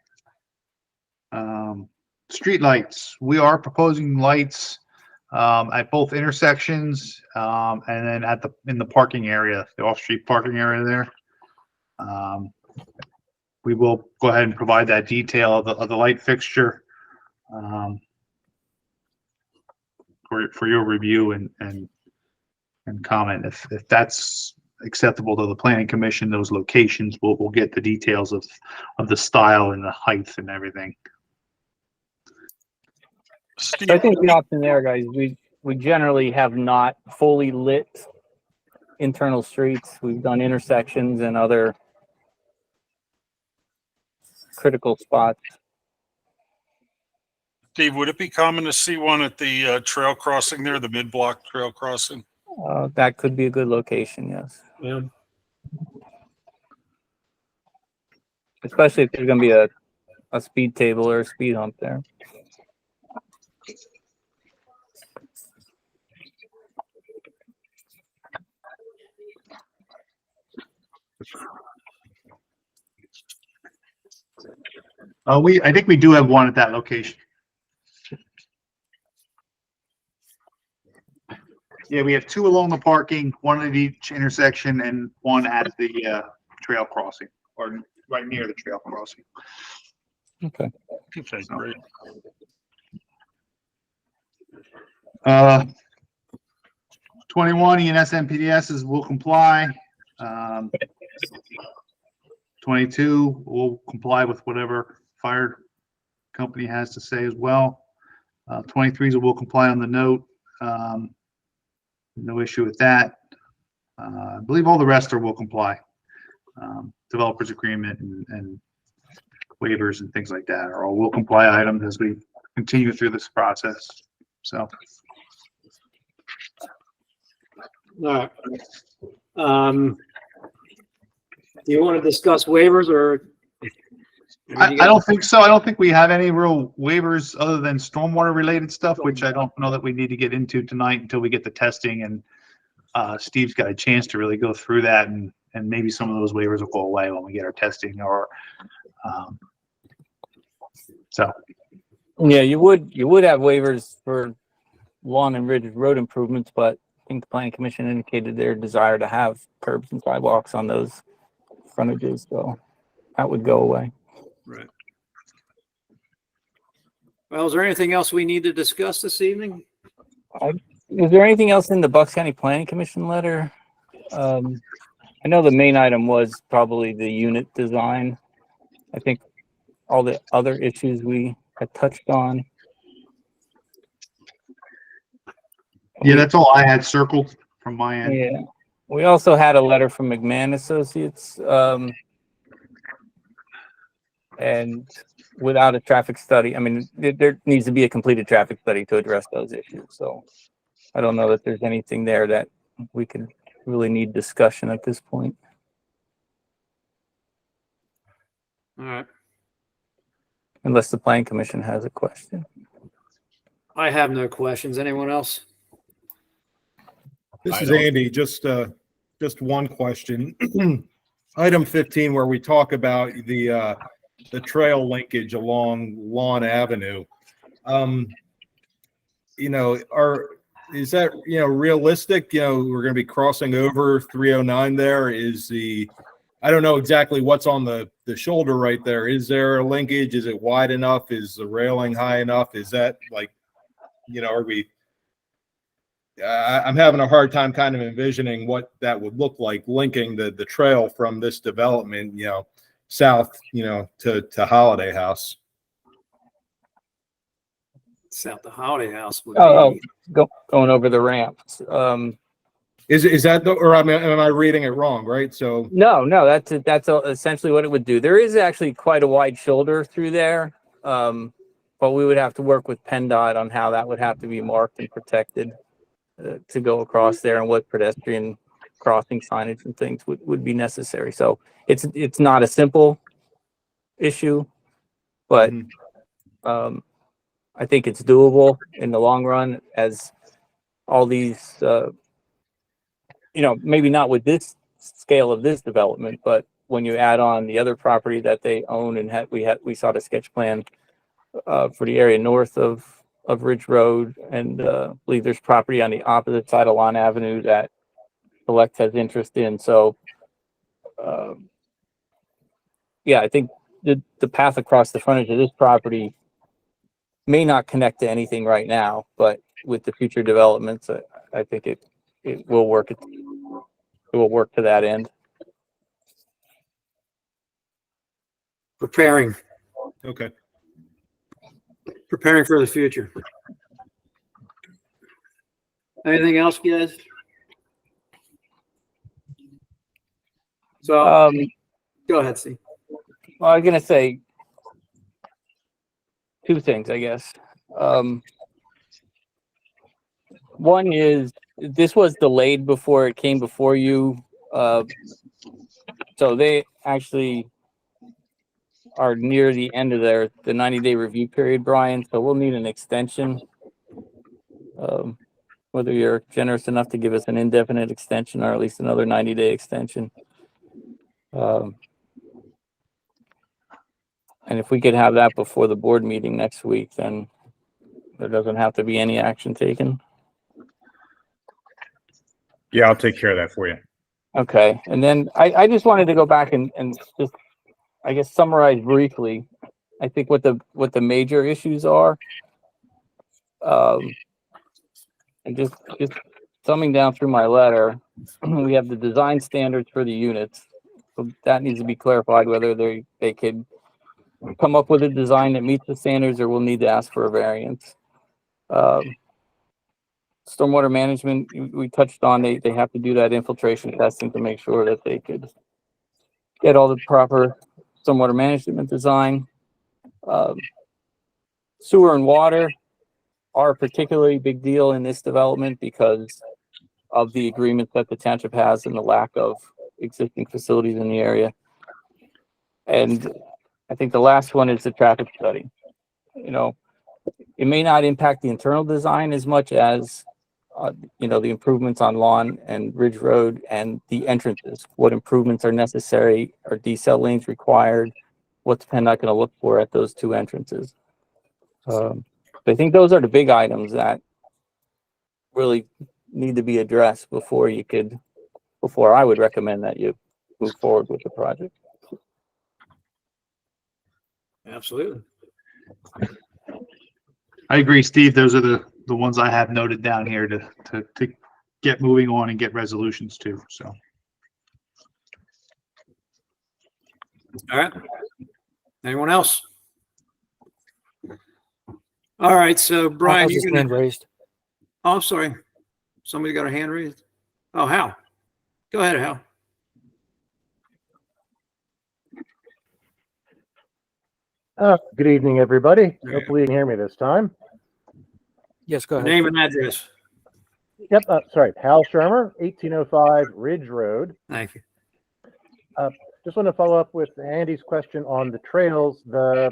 Street lights, we are proposing lights at both intersections, and then in the parking area, the off-street parking area there. We will go ahead and provide that detail of the light fixture for your review and comment. If that's acceptable to the planning commission, those locations, we'll get the details of the style and the height and everything.
Steve,
I think the option there, guys, we generally have not fully lit internal streets. We've done intersections and other critical spots.
Steve, would it be common to see one at the trail crossing there, the mid-block trail crossing?
That could be a good location, yes.
Yeah.
Especially if there's going to be a speed table or a speed hump there.
I think we do have one at that location. Yeah, we have two along the parking, one at each intersection, and one at the trail crossing, or right near the trail crossing.
Okay.
Okay, great.
21 ENS MPDSs will comply. 22 will comply with whatever fire company has to say as well. 23s will comply on the note. No issue with that. I believe all the rest will comply. Developers agreement and waivers and things like that are all will comply items as we continue through this process. So.
All right. Do you want to discuss waivers or?
I don't think so. I don't think we have any real waivers other than stormwater related stuff, which I don't know that we need to get into tonight until we get the testing and Steve's got a chance to really go through that and and maybe some of those waivers will go away when we get our testing or, so.
Yeah, you would have waivers for lawn and ridge road improvements, but I think the planning commission indicated their desire to have curbs and sidewalks on those frontages, so that would go away.
Right. Well, is there anything else we need to discuss this evening?
Is there anything else in the Bucks County Planning Commission letter? I know the main item was probably the unit design. I think all the other issues we had touched on.
Yeah, that's all I had circled from my end.
Yeah. We also had a letter from McMahon Associates, and without a traffic study, I mean, there needs to be a completed traffic study to address those issues. So I don't know that there's anything there that we could really need discussion at this point.
All right.
Unless the planning commission has a question.
I have no questions. Anyone else?
This
I
is
don't-
Andy, just one question. Item 15, where we talk about the trail linkage along Lawn Avenue. Is that, realistic? We're going to be crossing over 309 there. I don't know exactly what's on the shoulder right there. Is there a linkage? Is it wide enough? Is the railing high enough? Is that are we, I'm having a hard time kind of envisioning what that would look like, linking the trail from this development, south, to Holiday House.
South the Holiday House would
Oh,
be.
going over the ramps.
Is that or am I reading it wrong? Right. So
No, that's essentially what it would do. There is actually quite a wide shoulder through there. But we would have to work with PennDOT on how that would have to be marked and protected to go across there, and what pedestrian crossing signage and things would be necessary. So it's not a simple issue, but I think it's doable in the long run, as all these, maybe not with this scale of this development, but when you add on the other property that they own, and we saw the sketch plan for the area north of Ridge Road, and I believe there's property on the opposite side of Lawn Avenue that Select has interest in. So, I think the path across the frontage of this property may not connect to anything right now, but with the future developments, I think it will work. It will work to that end.
Preparing for the future. Anything else, guys? So go ahead, Steve.
Well, I was gonna say two things, I guess. One is, this was delayed before it came before you. So they actually are near the end of the 90-day review period, Brian. So we'll need an extension. Whether you're generous enough to give us an indefinite extension, or at least another 90-day extension. And if we could have that before the board meeting next week, then there doesn't have to be any action taken.
Yeah, I'll take care of that for you.
Okay, and then I just wanted to go back and just, I guess, summarize briefly, I think what the major issues are. And just summing down through my letter, we have the design standards for the units. So that needs to be clarified, whether they could come up with a design that meets the standards, or we'll need to ask for a variance. Stormwater management, we touched on, they have to do that infiltration testing to make sure that they could get all the proper stormwater management design. Sewer and water are a particularly big deal in this development because of the agreement that the township has and the lack of existing facilities in the area. And I think the last one is the traffic study. It may not impact the internal design as much as the improvements on Lawn and Ridge Road and the entrances. What improvements are necessary? Are decel lanes required? What's PennDOT going to look for at those two entrances? I think those are the big items that really need to be addressed before I would recommend that you move forward with the project.
Absolutely.
I agree, Steve. Those are the ones I have noted down here to get moving on and get resolutions to. So,
All right. Anyone else? All right. So Brian,
How's
you're
his
gonna.
hand raised?
Oh, I'm sorry. Somebody got a hand raised. Oh, Hal. Go ahead, Hal.
Good evening, everybody.
Yeah.
Hopefully you can hear me this time.
Yes, go ahead.
Name and address.
Yep, sorry, Hal Shermer, 1805 Ridge Road.
Thank you.
Just want to follow up with Andy's question on the trails. The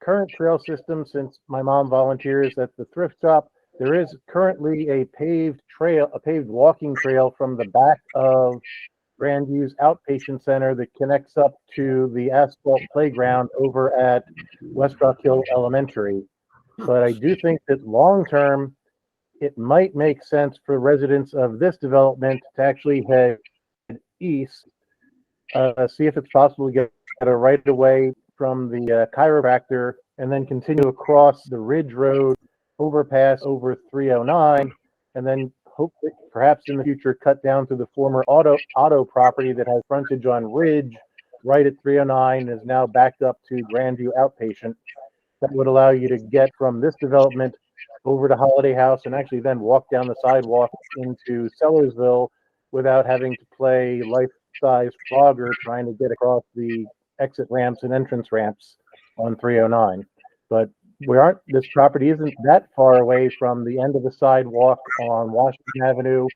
current trail system, since my mom volunteers at the thrift shop, there is currently a paved trail, a paved walking trail from the back of Grandview's outpatient center that connects up to the asphalt playground over at West Rock Hill Elementary. But I do think that long-term, it might make sense for residents of this development to actually head east, see if it's possible to get a right-of-way from the chiropractor and then continue across the Ridge Road overpass over 309, and then hopefully, perhaps in the future, cut down to the former auto property that has frontage on Ridge right at 309 and is now backed up to Grandview Outpatient. That would allow you to get from this development over to Holiday House and actually then walk down the sidewalk into Sellersville without having to play life-size Frogger trying to get across the exit ramps and entrance ramps on 309. But this property isn't that far away from the end of the sidewalk on Washington Avenue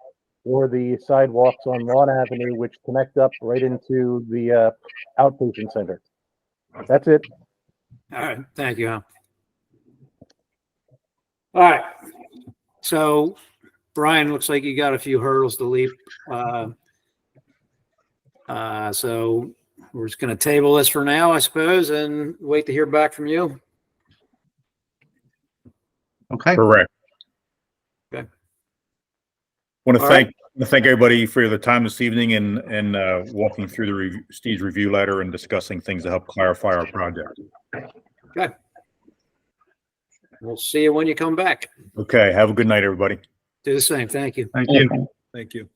or the sidewalks on Lawn Avenue, which connect up right into the outpatient center. That's it.
All right. Thank you, Hal. All right. So, Brian, looks like you got a few hurdles to leap. So we're just going to table this for now, I suppose, and wait to hear back from you.
okay.
Correct.
Okay.
Want to
All
thank everybody for the time this evening and walking through Steve's review letter and discussing things to help clarify our project.
Okay. We'll see you when you come back.
Okay. Have a good night, everybody.
Do the same. Thank you.
Thank you.
Thank you.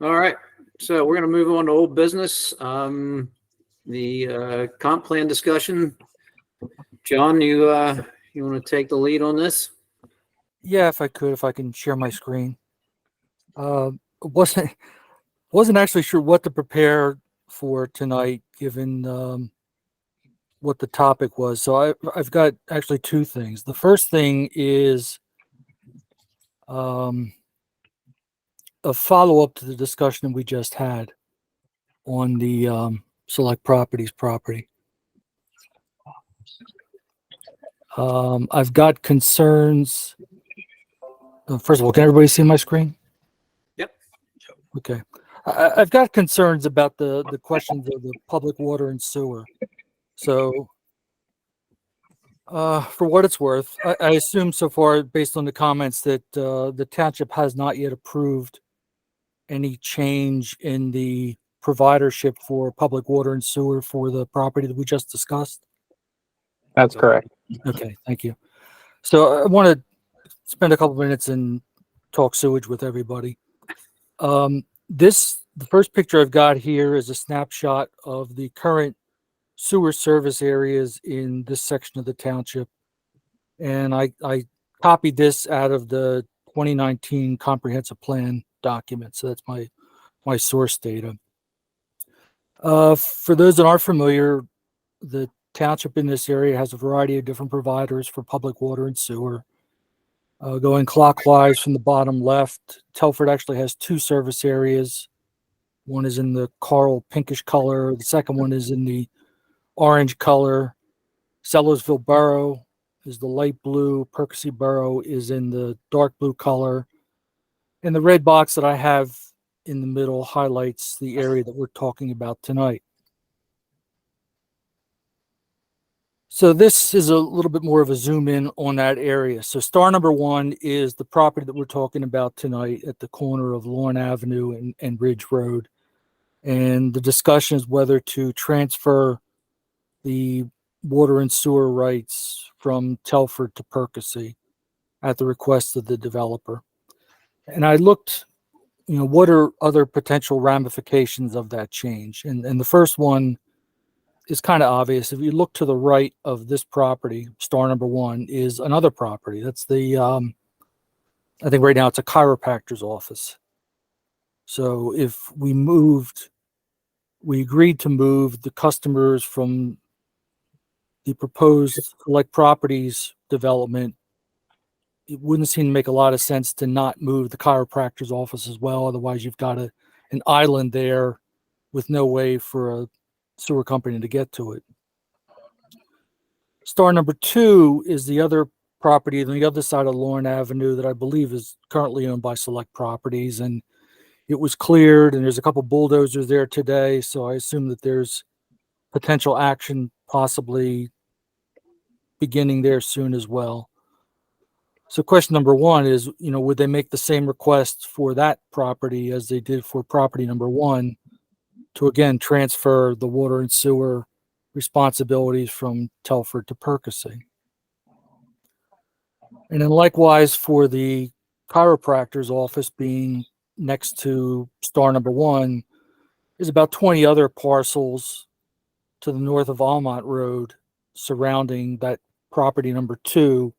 All right. So we're going to move on to old business. The comp plan discussion. John, you want to take the lead on this?
Yeah, if I can share my screen. Wasn't actually sure what to prepare for tonight, given what the topic was. So I've got actually two things. The first thing is a follow-up to the discussion we just had on the Select Properties property. I've got concerns. First of all, can everybody see my screen?
Yep.
Okay. I've got concerns about the questions of the public water and sewer. So, for what it's worth, I assume so far, based on the comments, that the township has not yet approved any change in the providership for public water and sewer for the property that we just discussed.
That's correct.
Okay, thank you. So I want to spend a couple minutes and talk sewage with everybody. The first picture I've got here is a snapshot of the current sewer service areas in this section of the township. And I copied this out of the 2019 comprehensive plan document. So that's my source data. For those that aren't familiar, the township in this area has a variety of different providers for public water and sewer. Going clockwise from the bottom left, Telford actually has two service areas. One is in the coral pinkish color. The second one is in the orange color. Sellersville Borough is the light blue, Percy Borough is in the dark blue color. And the red box that I have in the middle highlights the area that we're talking about tonight. So this is a little bit more of a zoom in on that area. So star number 1 is the property that we're talking about tonight at the corner of Lawn Avenue and Ridge Road. And the discussion is whether to transfer the water and sewer rights from Telford to Percy at the request of the developer. And I looked, what are other potential ramifications of that change? And the first one is kind of obvious. If you look to the right of this property, star number 1 is another property. That's the, I think right now it's a chiropractor's office. So if we agreed to move the customers from the proposed Select Properties development, it wouldn't seem to make a lot of sense to not move the chiropractor's office as well. Otherwise, you've got an island there with no way for a sewer company to get to it. Star number 2 is the other property on the other side of Lawn Avenue that I believe is currently owned by Select Properties, and it was cleared, and there's a couple bulldozers there today, so I assume that there's potential action possibly beginning there soon as well. So question number 1 is, would they make the same request for that property as they did for property number 1 to again transfer the water and sewer responsibilities from Telford to Percy? And then likewise for the chiropractor's office being next to star number 1, there's about 20 other parcels to the north of Almont Road surrounding that property number 2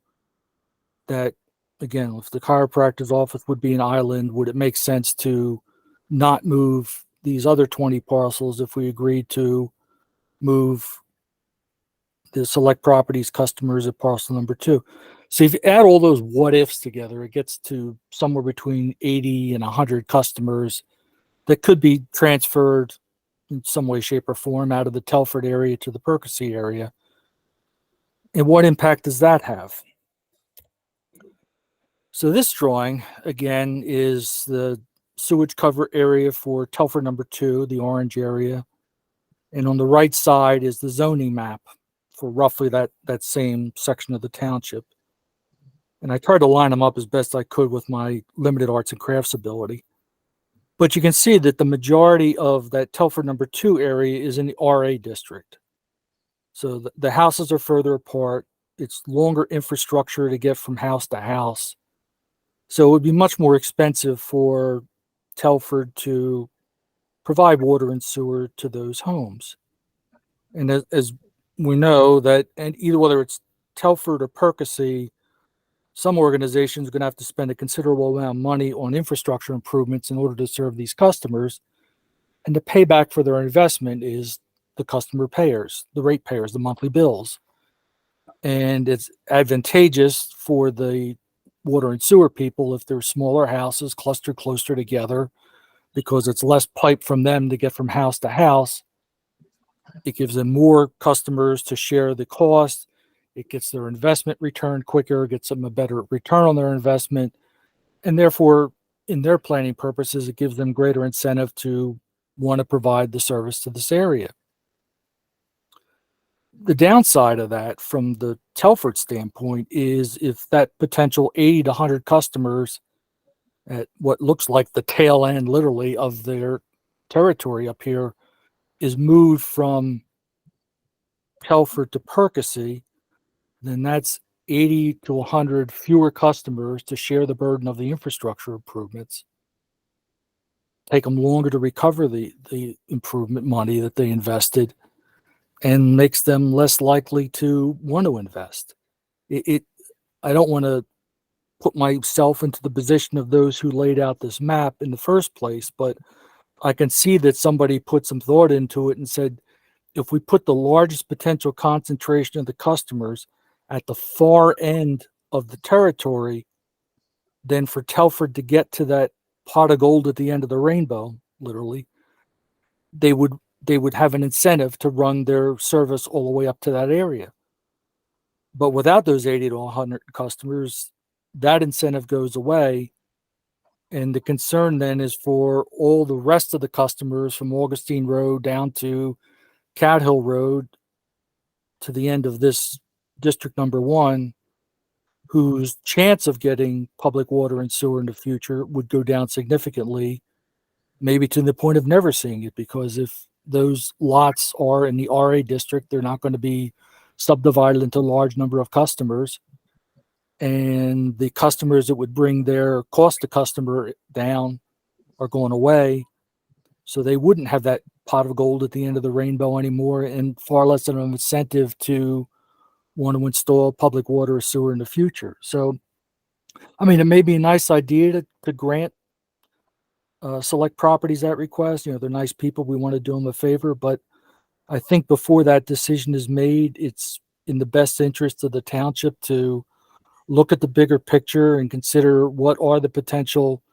that, again, if the chiropractor's office would be an island, would it make sense to not move these other 20 parcels if we agreed to move the Select Properties customers at parcel number 2? So if you add all those what ifs together, it gets to somewhere between 80 and 100 customers that could be transferred in some way, shape, or form out of the Telford area to the Percy area. And what impact does that have? So this drawing, again, is the sewage cover area for Telford number 2, the orange area. And on the right side is the zoning map for roughly that same section of the township. And I tried to line them up as best I could with my limited arts and crafts ability. But you can see that the majority of that Telford number 2 area is in the RA district. So the houses are further apart. It's longer infrastructure to get from house to house. So it would be much more expensive for Telford to provide water and sewer to those homes. And as we know that, and either whether it's Telford or Percy, some organizations are going to have to spend a considerable amount of money on infrastructure improvements in order to serve these customers. And the payback for their investment is the customer payers, the rate payers, the monthly bills. And it's advantageous for the water and sewer people if they're smaller houses clustered closer together, because it's less pipe from them to get from house to house. It gives them more customers to share the cost. It gets their investment returned quicker, gets them a better return on their investment. And therefore, in their planning purposes, it gives them greater incentive to want to provide the service to this area. The downside of that from the Telford standpoint is if that potential 80 to 100 customers at what looks like the tail end literally of their territory up here is moved from Telford to Percy, then that's 80 to 100 fewer customers to share the burden of the infrastructure improvements. Take them longer to recover the improvement money that they invested, and makes them less likely to want to invest. I don't want to put myself into the position of those who laid out this map in the first place, but I can see that somebody put some thought into it and said, if we put the largest potential concentration of the customers at the far end of the territory, then for Telford to get to that pot of gold at the end of the rainbow, literally, they would have an incentive to run their service all the way up to that area. But without those 80 to 100 customers, that incentive goes away. And the concern then is for all the rest of the customers from Augustine Road down to Cat Hill Road to the end of this district number 1, whose chance of getting public water and sewer in the future would go down significantly, maybe to the point of never seeing it, because if those lots are in the RA district, they're not going to be subdivided into a large number of customers. And the customers that would bring their cost to customer down are going away. So they wouldn't have that pot of gold at the end of the rainbow anymore, and far less of an incentive to want to install public water or sewer in the future. So, I mean, it may be a nice idea to grant select properties that request. You know, they're nice people. We want to do them a favor, but I think before that decision is made, it's in the best interest of the township to look at the bigger picture and consider what are the potential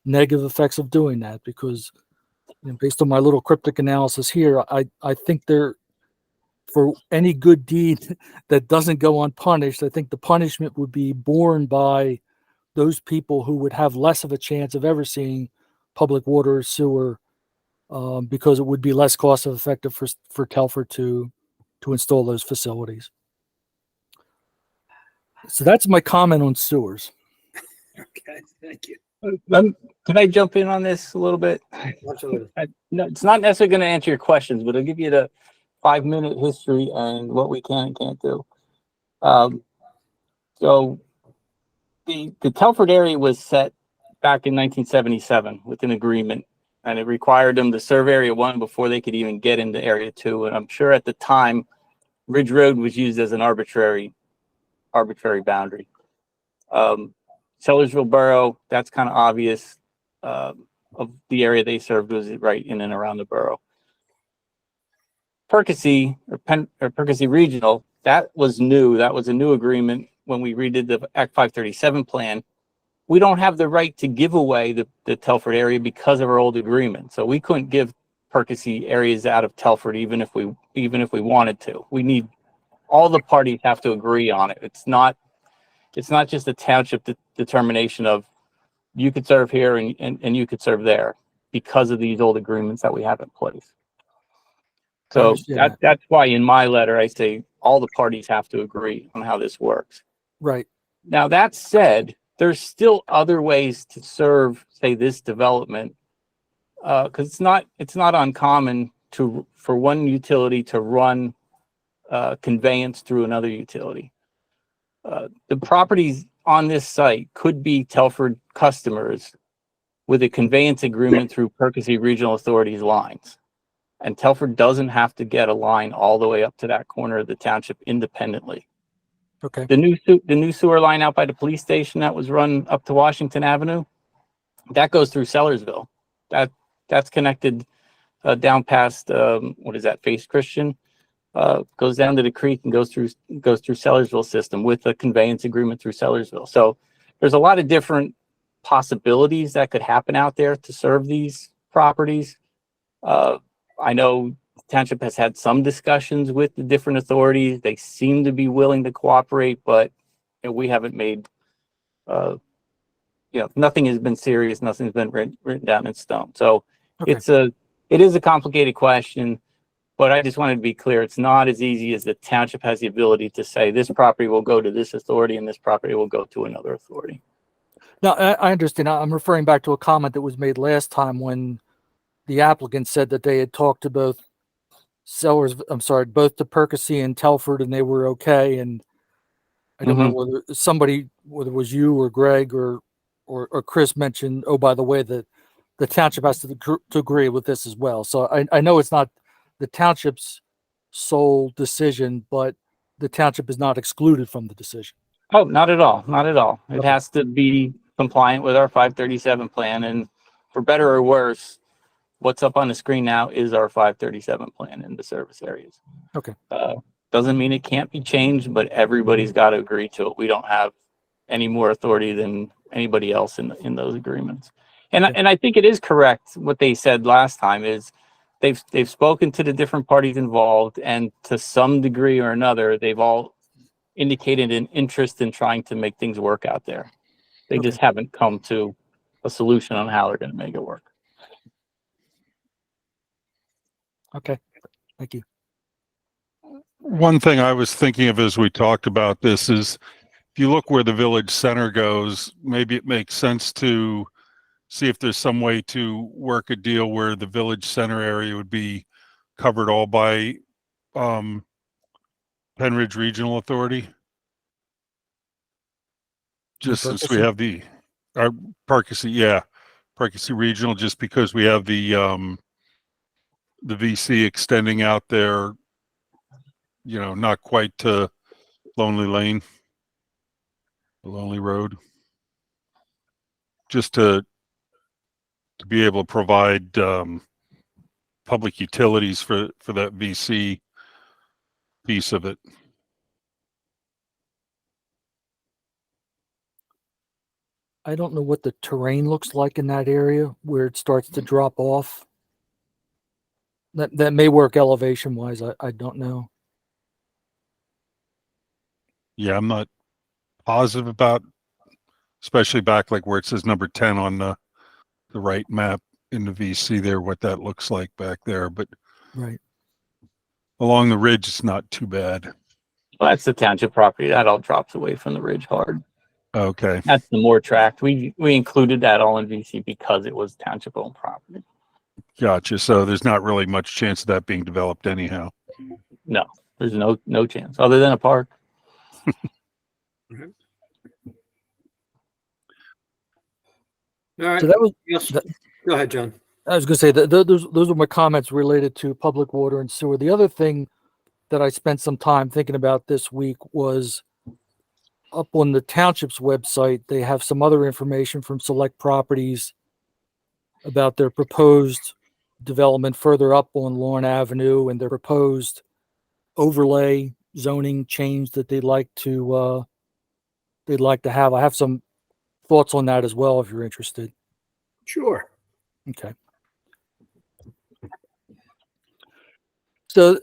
negative effects of doing that. Because, you know, based on my little cryptic analysis here, I think for any good deed that doesn't go unpunished, I think the punishment would be borne by those people who would have less of a chance of ever seeing public water or sewer, because it would be less cost effective for Telford to install those facilities. So that's my comment on sewers.
Okay, thank you.
Can I jump in on this a little bit?
Absolutely.
No, it's not necessarily going to answer your questions, but I'll give you the 5-minute history and what we can and can't do. So the Telford area was set back in 1977 with an agreement, and it required them to serve Area 1 before they could even get into Area 2. And I'm sure at the time, Ridge Road was used as an arbitrary boundary. Sellersville Borough, that's kind of obvious. Of the area they served was right in and around the borough. Percy or Percy Regional, that was new. That was a new agreement when we redid the Act 537 plan. We don't have the right to give away the Telford area because of our old agreement. So we couldn't give Percy areas out of Telford even if we wanted to. We need all the parties have to agree on it. It's not just a township determination of you could serve here and you could serve there because of these old agreements that we have in place. So that's why in my letter I say all the parties have to agree on how this works.
Right.
Now that said, there's still other ways to serve, say, this development, because it's not uncommon for one utility to run conveyance through another utility. The properties on this site could be Telford customers with a conveyance agreement through Percy Regional Authority's lines. And Telford doesn't have to get a line all the way up to that corner of the township independently.
Okay.
The new sewer line out by the police station that was run up to Washington Avenue, that goes through Sellersville. That's connected down past Face Christian. Goes down to the creek and goes through Sellersville system with a conveyance agreement through Sellersville. So there's a lot of different possibilities that could happen out there to serve these properties. I know the township has had some discussions with the different authorities. They seem to be willing to cooperate, but we haven't made, nothing has been serious. Nothing's been written down in stone. So
Okay.
it is a complicated question. But I just wanted to be clear, it's not as easy as the township has the ability to say this property will go to this authority and this property will go to another authority.
Now, I understand. I'm referring back to a comment that was made last time when the applicant said that they had talked to both to Percy and Telford, and they were okay. And I don't know whether it was you or Greg or Chris mentioned, oh, by the way, that the township has to agree with this as well. So I know it's not the township's sole decision, but the township is not excluded from the decision.
Oh, not at all. Not at all. It has to be compliant with our 537 plan. And for better or worse, what's up on the screen now is our 537 plan in the service areas.
Okay.
Doesn't mean it can't be changed, but everybody's got to agree to it. We don't have any more authority than anybody else in those agreements. And I think it is correct what they said last time is they've spoken to the different parties involved, and to some degree or another, they've all indicated an interest in trying to make things work out there. They
Okay.
just haven't come to a solution on how they're going to make it work.
Okay, thank you.
One thing I was thinking of as we talked about this is if you look where the village center goes, maybe it makes sense to see if there's some way to work a deal where the village center area would be covered all by Penn Ridge Regional Authority. Just since we
Percy?
have our Parkesy Regional, just because we have the VC extending out there, not quite to Lonely Lane, the Lonely Road, just to be able to provide public utilities for that VC piece of it.
I don't know what the terrain looks like in that area where it starts to drop off. That may work elevation wise. I don't know.
Yeah, I'm not positive about, especially back like where it says number 10 on the right map in the VC there, what that looks like back there. But
Right.
along the ridge, it's not too bad.
Well, that's the township property. That all drops away from the ridge hard.
Okay.
That's the Moore tract. We included that all in VC because it was township owned property.
Gotcha. So there's not really much chance of that being developed anyhow.
No, there's no chance other than a park.
All right.
So that was,
Yes.
that-
Go ahead, John.
I was going to say that those are my comments related to public water and sewer. The other thing that I spent some time thinking about this week was up on the township's website. They have some other information from Select Properties about their proposed development further up on Lorne Avenue and their proposed overlay zoning change that they'd like to have. I have some thoughts on that as well if you're interested.
Sure.
Okay. So,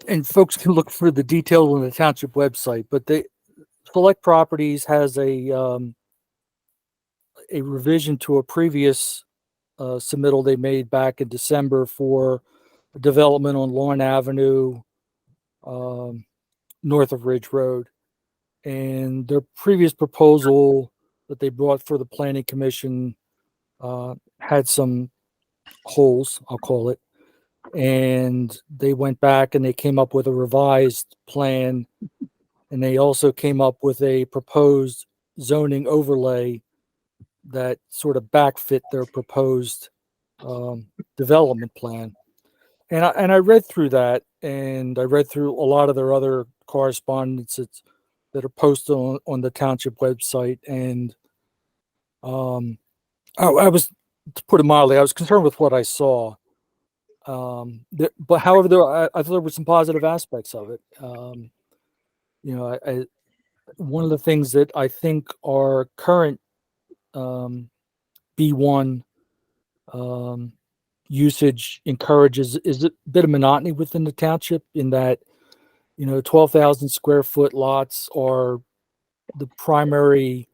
and folks can look for the details on the township website, but Select Properties has a revision to a previous submittal they made back in December for a development on Lorne Avenue, north of Ridge Road. And their previous proposal that they brought for the Planning Commission had some holes, I'll call it. And they went back and they came up with a revised plan. And they also came up with a proposed zoning overlay that sort of backfit their proposed development plan. And I read through that, and I read through a lot of their other correspondence that are posted on the township website. And I was, to put it mildly, I was concerned with what I saw. But however, I thought there were some positive aspects of it. One of the things that I think our current B1 usage encourages is a bit of monotony within the township, in that 12,000 square foot lots are the primary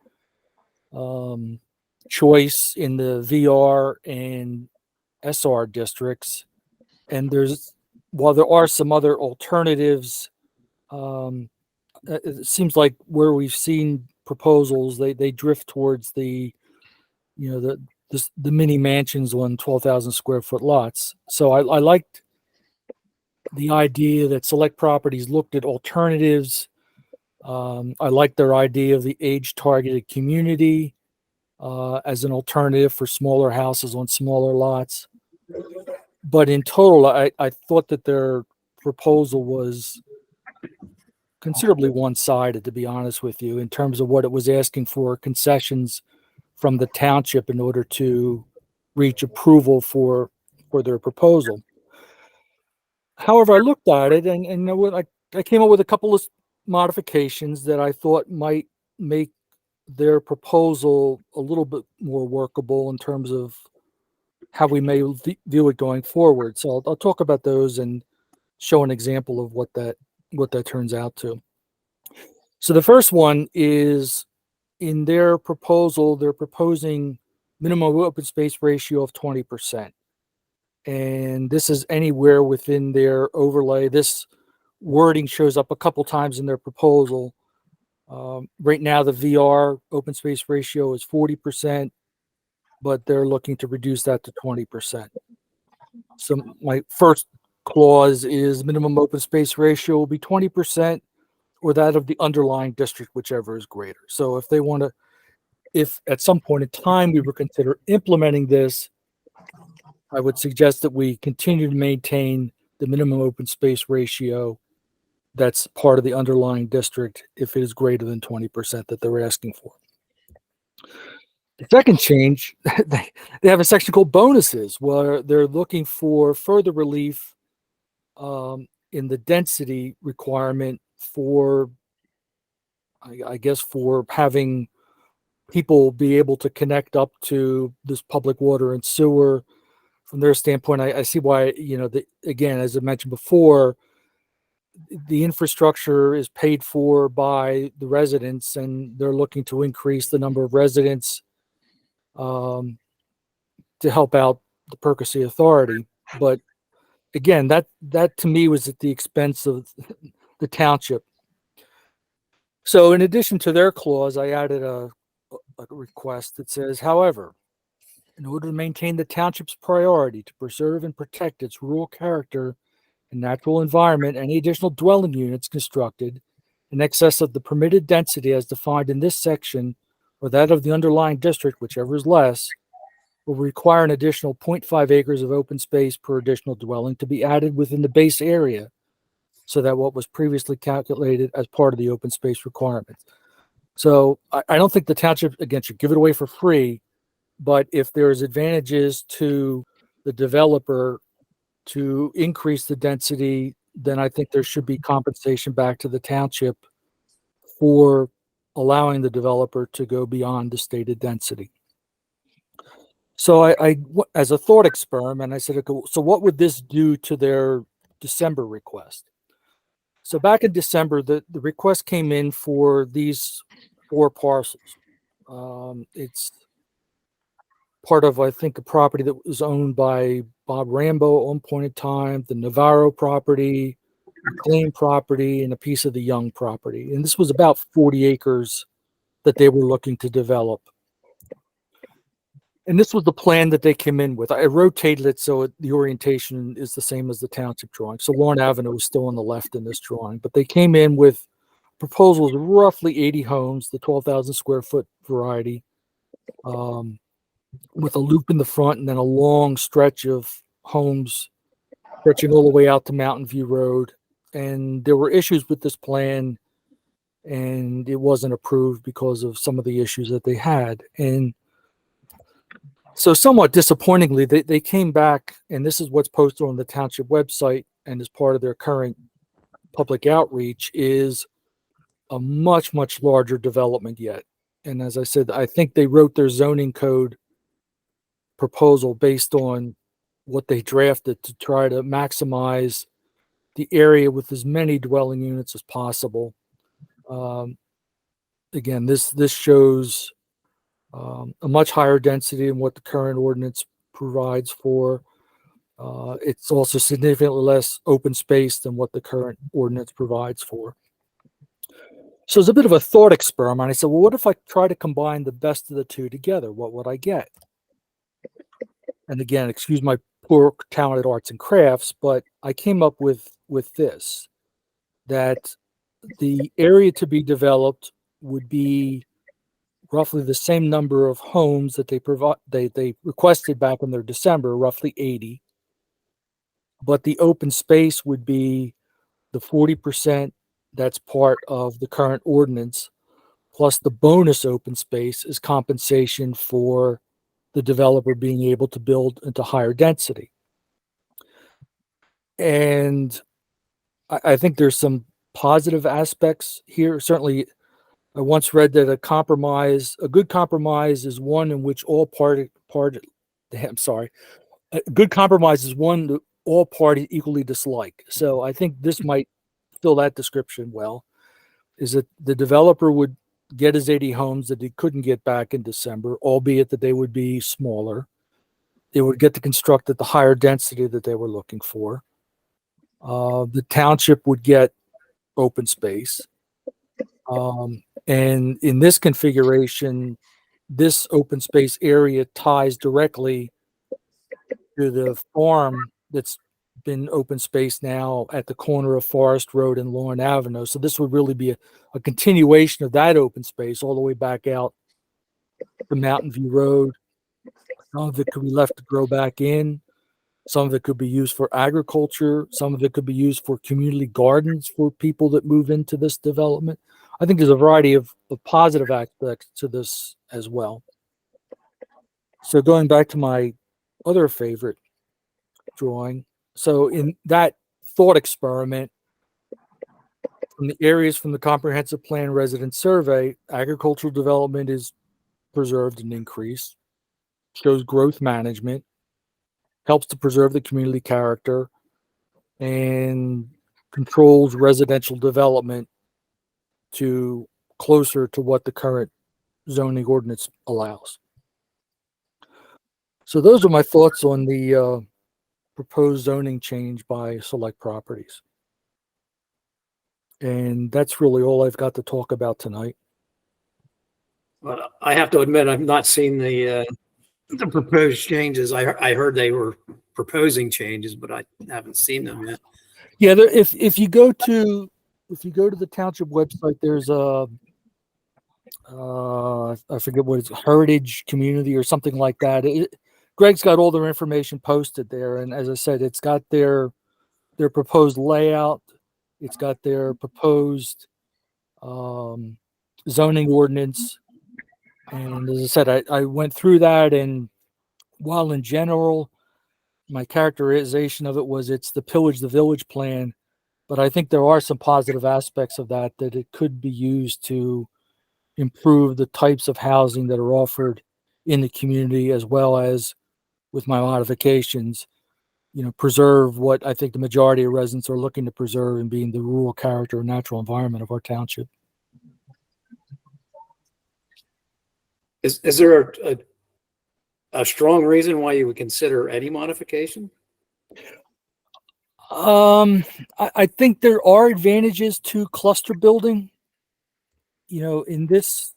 choice in the VR and SR districts. And while there are some other alternatives, it seems like where we've seen proposals, they drift towards the mini mansions on 12,000 square foot lots. So I liked the idea that Select Properties looked at alternatives. I like their idea of the age targeted community as an alternative for smaller houses on smaller lots. But in total, I thought that their proposal was considerably one-sided, to be honest with you, in terms of what it was asking for concessions from the township in order to reach approval for their proposal. However, I looked at it and I came up with a couple of modifications that I thought might make their proposal a little bit more workable in terms of how we may view it going forward. So I'll talk about those and show an example of what that turns out to. So the first one is in their proposal, they're proposing minimum open space ratio of 20%. And this is anywhere within their overlay. This wording shows up a couple times in their proposal. Right now, the VR open space ratio is 40%, but they're looking to reduce that to 20%. So my first clause is minimum open space ratio will be 20% or that of the underlying district, whichever is greater. So if they want to, if at some point in time we were consider implementing this, I would suggest that we continue to maintain the minimum open space ratio that's part of the underlying district if it is greater than 20% that they're asking for. The second change, they have a section called bonuses where they're looking for further relief in the density requirement for, I guess, for having people be able to connect up to this public water and sewer. From their standpoint, I see why, again, as I mentioned before, the infrastructure is paid for by the residents, and they're looking to increase the number of residents to help out the Percy Authority. But again, that to me was at the expense of the township. So in addition to their clause, I added a request that says, however, in order to maintain the township's priority to preserve and protect its rural character and natural environment, any additional dwelling units constructed in excess of the permitted density as defined in this section or that of the underlying district, whichever is less, will require an additional 0.5 acres of open space per additional dwelling to be added within the base area so that what was previously calculated as part of the open space requirements. So I don't think the township, again, should give it away for free, but if there's advantages to the developer to increase the density, then I think there should be compensation back to the township for allowing the developer to go beyond the stated density. So I as a thought experiment, I said, okay, so what would this do to their December request? So back in December, the request came in for these 4 parcels. It's part of, I think, a property that was owned by Bob Rambo at one point in time, the Navarro property, McLean property, and a piece of the Young property. And this was about 40 acres that they were looking to develop. And this was the plan that they came in with. I rotated it so the orientation is the same as the township drawing. So Lawn Avenue is still on the left in this drawing, but they came in with proposals of roughly 80 homes, the 12,000 square foot variety, with a loop in the front and then a long stretch of homes stretching all the way out to Mountain View Road. And there were issues with this plan, and it wasn't approved because of some of the issues that they had. And so somewhat disappointingly, they came back, and this is what's posted on the township website and as part of their current public outreach, is a much, much larger development yet. And as I said, I think they wrote their zoning code proposal based on what they drafted to try to maximize the area with as many dwelling units as possible. Again, this shows a much higher density than what the current ordinance provides for. It's also significantly less open space than what the current ordinance provides for. So it's a bit of a thought experiment. I said, well, what if I try to combine the best of the two together? What would I get? And again, excuse my poor talented arts and crafts, but I came up with this, that the area to be developed would be roughly the same number of homes that they requested back in their December, roughly 80. But the open space would be the 40% that's part of the current ordinance, plus the bonus open space is compensation for the developer being able to build into higher density. And I think there's some positive aspects here. Certainly, I once read that a good compromise is one in which a good compromise is one that all parties equally dislike. So I think this might fill that description well. is that the developer would get his 80 homes that he couldn't get back in December, albeit that they would be smaller. They would get to construct at the higher density that they were looking for. The township would get open space. And in this configuration, this open space area ties directly to the farm that's been open space now at the corner of Forest Road and Lawn Avenue. So this would really be a continuation of that open space all the way back out to Mountain View Road. Some of it could be left to grow back in. Some of it could be used for agriculture. Some of it could be used for community gardens for people that move into this development. I think there's a variety of positive aspects to this as well. So going back to my other favorite drawing. So in that thought experiment, from the areas from the comprehensive plan resident survey, agricultural development is preserved and increased, shows growth management, helps to preserve the community character, and controls residential development to closer to what the current zoning ordinance allows. So those are my thoughts on the proposed zoning change by Select Properties. And that's really all I've got to talk about tonight.
Well, I have to admit, I've not seen the proposed changes. I heard they were proposing changes, but I haven't seen them yet.
Yeah, if you go to the township website, there's a I forget what it's, Heritage Community or something like that. Greg's got all their information posted there, and as I said, it's got their proposed layout, it's got their proposed zoning ordinance, and as I said, I went through that, and while in general my characterization of it was it's the pillage the village plan, but I think there are some positive aspects of that it could be used to improve the types of housing that are offered in the community, as well as, with my modifications, preserve what I think the majority of residents are looking to preserve, and being the rural character and natural environment of our township.
Is there a strong reason why you would consider any modification?
I think there are advantages to cluster building. In this,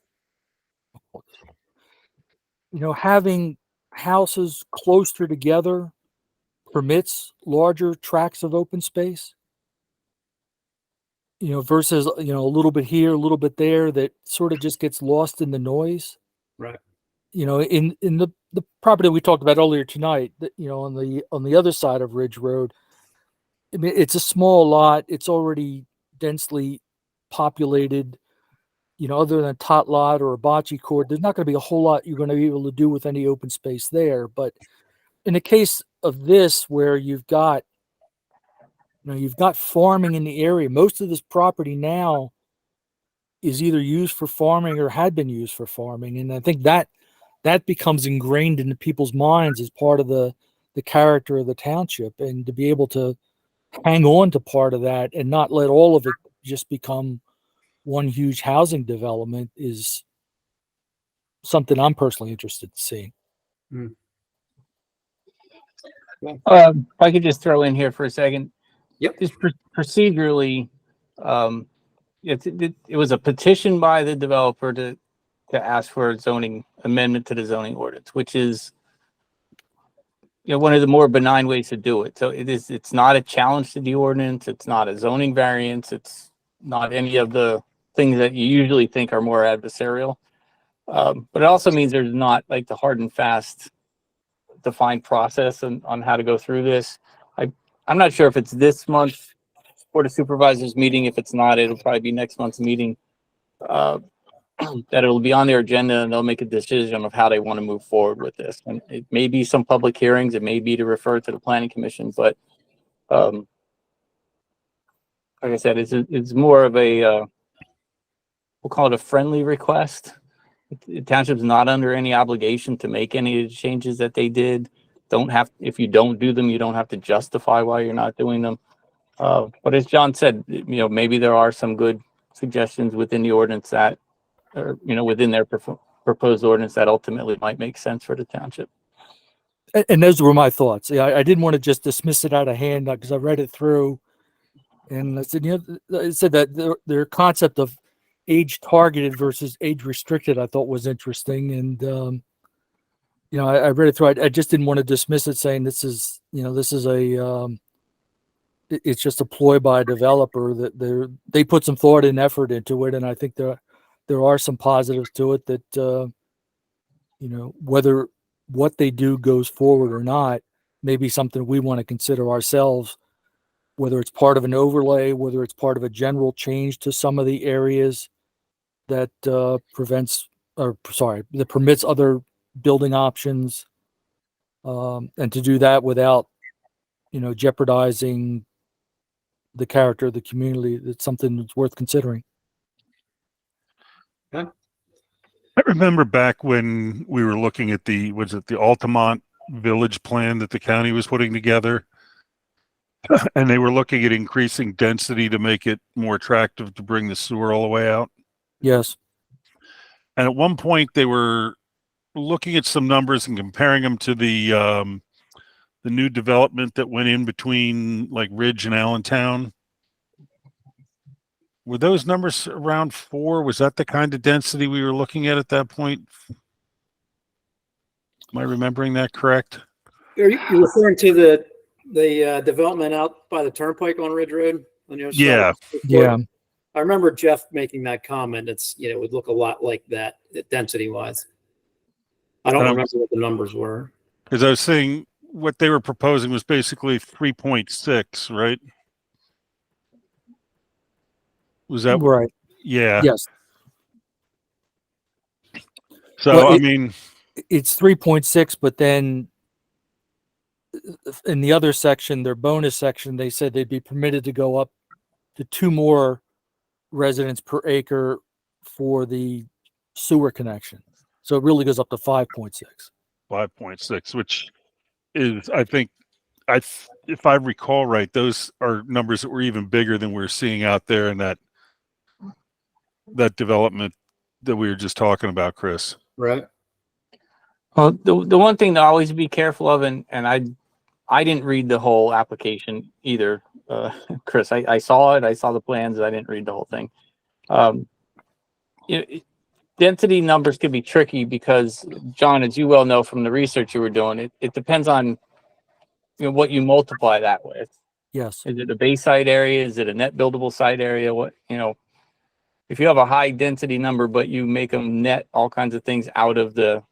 having houses closer together permits larger tracts of open space, versus, a little bit here, a little bit there, that sort of just gets lost in the noise.
Right.
In the property we talked about earlier tonight, that, on the other side of Ridge Road, I mean, it's a small lot. It's already densely populated. Other than a tot lot or a bocce court, there's not going to be a whole lot you're going to be able to do with any open space there. But in the case of this, where you've got farming in the area, most of this property now is either used for farming or had been used for farming. And I think that becomes ingrained into people's minds as part of the character of the township, and to be able to hang on to part of that and not let all of it just become one huge housing development is something I'm personally interested in seeing.
If I could just throw in here for a second.
Yep.
Just procedurally, it was a petition by the developer to ask for a zoning amendment to the zoning ordinance, which is one of the more benign ways to do it. So it's not a challenge to the ordinance. It's not a zoning variance. It's not any of the things that you usually think are more adversarial. But it also means there's not like the hard and fast defined process on how to go through this. I'm not sure if it's this month Board of Supervisors meeting. If it's not, it'll probably be next month's meeting. That it'll be on their agenda, and they'll make a decision of how they want to move forward with this. And it may be some public hearings. It may be to refer to the Planning Commission, but like I said, it's more of a we'll call it a friendly request. The township's not under any obligation to make any of the changes that they did. If you don't do them, you don't have to justify why you're not doing them. But as John said, maybe there are some good suggestions within the ordinance that, or, within their proposed ordinance that ultimately might make sense for the township.
And those were my thoughts. Yeah, I didn't want to just dismiss it out of hand because I read it through, and I said, it said that their concept of age targeted versus age restricted, I thought was interesting, and I read it through. I just didn't want to dismiss it, saying this is it's just a ploy by a developer that they put some thought and effort into it, and I think there are some positives to it that whether what they do goes forward or not, maybe something we want to consider ourselves, whether it's part of an overlay, whether it's part of a general change to some of the areas that that permits other building options, and to do that without, jeopardizing the character of the community. It's something that's worth considering.
I remember back when we were looking at the Altamont Village plan that the county was putting together, and they were looking at increasing density to make it more attractive to bring the sewer all the way out.
Yes.
And at one point they were looking at some numbers and comparing them to the new development that went in between like Ridge and Allentown. Were those numbers around 4? Was that the kind of density we were looking at that point? Am I remembering that correct?
Are you referring to the development out by the turnpike on Ridge Road? On the other side?
Yeah.
Yeah.
I remember Jeff making that comment. It's, it would look a lot like that density wise. I don't remember what the numbers were.
Because I was saying what they were proposing was basically 3.6, right? Was that
Right?
Yeah.
Yes.
So,
Well,
I mean,
it's 3.6, but then in the other section, their bonus section, they said they'd be permitted to go up to 2 more residents per acre for the sewer connection. So it really goes up to 5.6.
5.6, which is, I think, if I recall right, those are numbers that were even bigger than we're seeing out there in that development that we were just talking about, Chris.
Right.
Well, the one thing to always be careful of, and I didn't read the whole application either, Chris. I saw it. I saw the plans. I didn't read the whole thing. Density numbers can be tricky because, John, as you well know from the research you were doing, it depends on what you multiply that with.
Yes.
Is it a Bayside area? Is it a net buildable site area? What, if you have a high density number, but you make them net all kinds of things out of the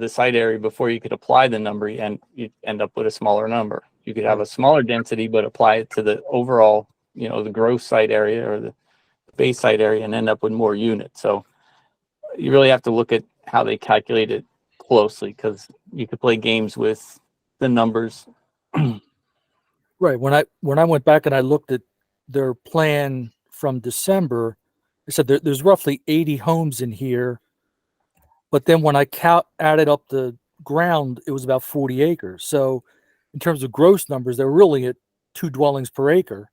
site area before you could apply the number, and you end up with a smaller number. You could have a smaller density, but apply it to the overall, the gross site area or the base site area and end up with more units. So you really have to look at how they calculate it closely, because you could play games with the numbers.
Right. When I went back and I looked at their plan from December, they said there's roughly 80 homes in here. But then when I added up the ground, it was about 40 acres. So in terms of gross numbers, they're really at 2 dwellings per acre.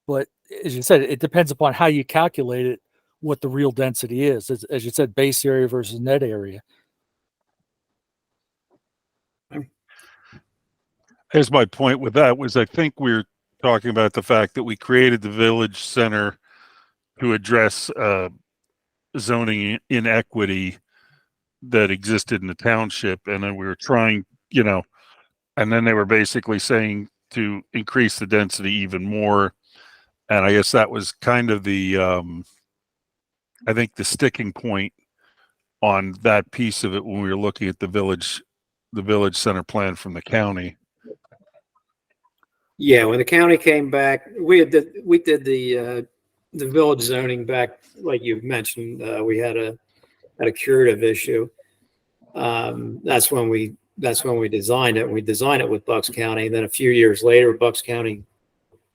But as you said, it depends upon how you calculate it, what the real density is. As you said, base area versus net area.
Here's my point with that was I think we're talking about the fact that we created the village center to address zoning inequity that existed in the township. And then we were trying, and then they were basically saying to increase the density even more. And I guess that was kind of the, I think the sticking point on that piece of it when we were looking at the village center plan from the county.
Yeah, when the county came back, we did the village zoning back, like you mentioned. We had a curative issue. That's when we designed it. We designed it with Bucks County. Then a few years later, Bucks County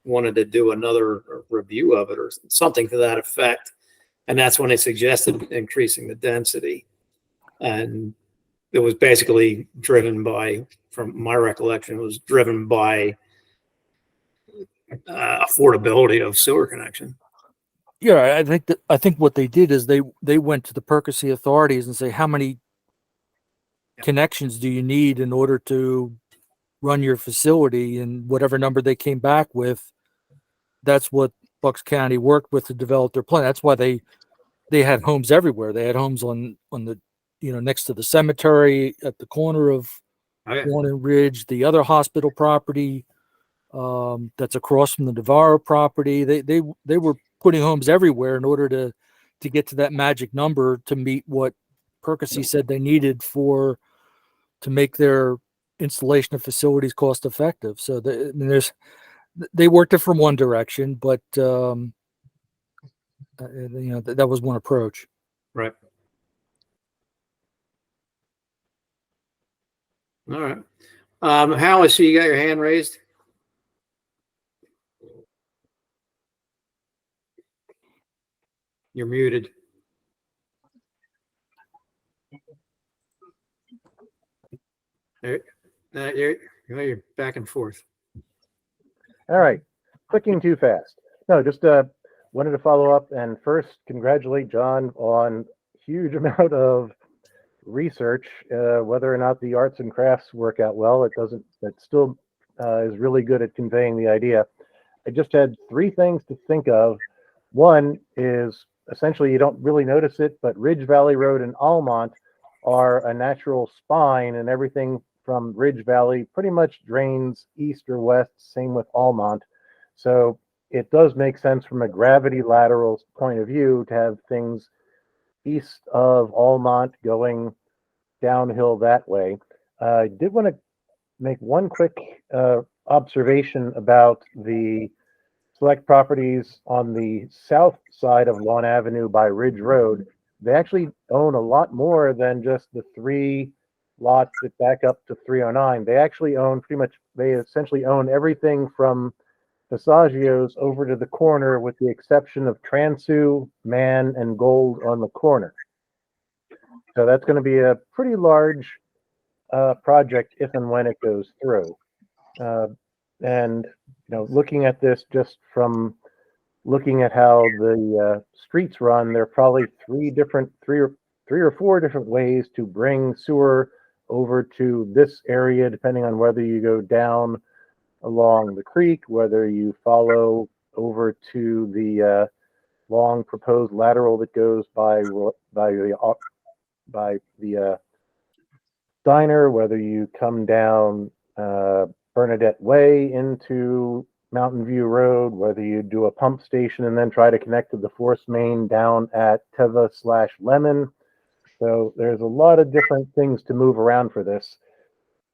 wanted to do another review of it or something to that effect, and that's when they suggested increasing the density. And it was basically driven by, from my recollection, it was driven by affordability of sewer connection.
Yeah, I think what they did is they went to the Percy authorities and say, how many connections do you need in order to run your facility? And whatever number they came back with, that's what Bucks County worked with to develop their plan. That's why they had homes everywhere. They had homes on the, next to the cemetery, at the corner of
Oh, yeah.
Lawn and Ridge, the other hospital property, that's across from the Navarro property. They were putting homes everywhere in order to get to that magic number to meet what Percy said they needed to make their installation of facilities cost effective. So they worked it from one direction, but that was one approach.
Right. All right. Hal, I see you got your hand raised. You're muted. There, you're back and forth.
All right, clicking too fast. No, just wanted to follow up and first congratulate John on huge amount of research. Whether or not the arts and crafts work out well, it still is really good at conveying the idea. I just had three things to think of. One is essentially you don't really notice it, but Ridge Valley Road and Almont are a natural spine, and everything from Ridge Valley pretty much drains east or west, same with Almont. So it does make sense from a gravity lateral point of view to have things east of Almont going downhill that way. I did want to make one quick observation about the select properties on the south side of Lawn Avenue by Ridge Road. They actually own a lot more than just the 3 lots that back up to 309. They essentially own everything from Passaggio's over to the corner, with the exception of Transu, Man, and Gold on the corner. So that's going to be a pretty large project if and when it goes through. And looking at this just from looking at how the streets run, there are probably three or four different ways to bring sewer over to this area, depending on whether you go down along the creek, whether you follow over to the long proposed lateral that goes by the diner, whether you come down Bernadette Way into Mountain View Road, whether you do a pump station and then try to connect to the force main down at Teva/Lemon. So there's a lot of different things to move around for this,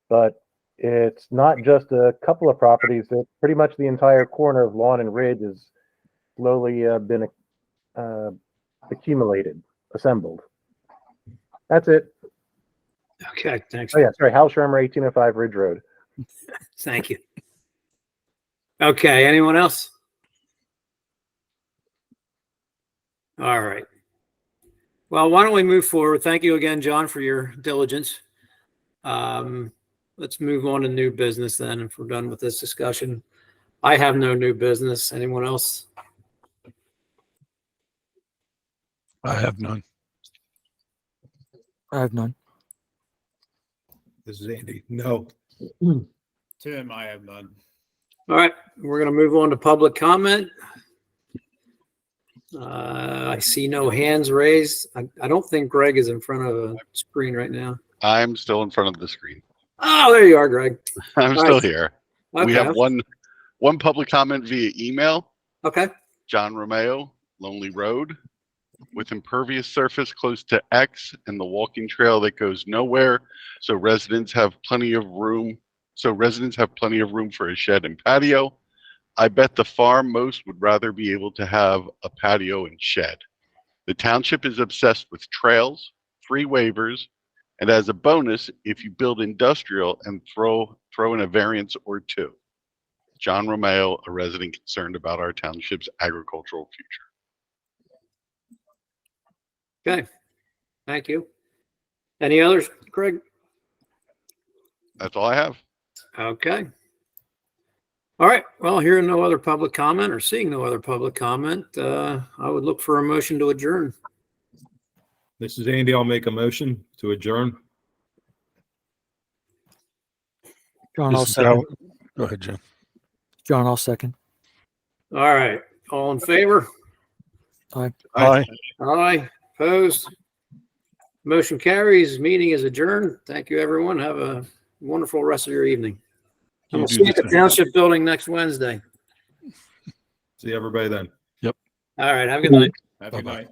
but it's not just a couple of properties. That pretty much the entire corner of Lawn and Ridge has slowly been assembled. That's it.
Okay, thanks.
Oh yeah, sorry, Hal Shermer, 1805 Ridge Road.
Thank you. Okay, anyone else? All right. Well, why don't we move forward? Thank you again, John, for your diligence. Let's move on to new business then, if we're done with this discussion. I have no new business. Anyone else?
I have none.
I have none.
This is Andy. No.
Tim, I have none.
All right, we're going to move on to public comment. I see no hands raised. I don't think Greg is in front of a screen right now.
I'm still in front of the screen.
Oh, there you are, Greg.
I'm
All
still
right.
here.
Okay.
We have one public comment via email.
Okay.
John Romeo, Lonely Road, with impervious surface close to X and the walking trail that goes nowhere. So residents have plenty of room. For a shed and patio. I bet the far most would rather be able to have a patio and shed. The township is obsessed with trails, free waivers, and as a bonus, if you build industrial and throw in a variance or two. John Romeo, a resident concerned about our township's agricultural future.
Okay. Thank you. Any others, Greg?
That's all I have.
Okay. All right. Well, hearing no other public comment or seeing no other public comment, I would look for a motion to adjourn.
This is Andy. I'll make a motion to adjourn.
John, I'll
This is
second.
Al- Go ahead, Jim.
John, I'll second.
All right. All in favor?
Aye.
Aye. Opposed? Motion carries. Meeting is adjourned. Thank you, everyone. Have a wonderful rest of your evening. And
You
we'll
do
see you
the
at the
same.
Township Building next Wednesday.
See everybody then.
All right. Have a good night.
Have a good
Bye-bye.
night.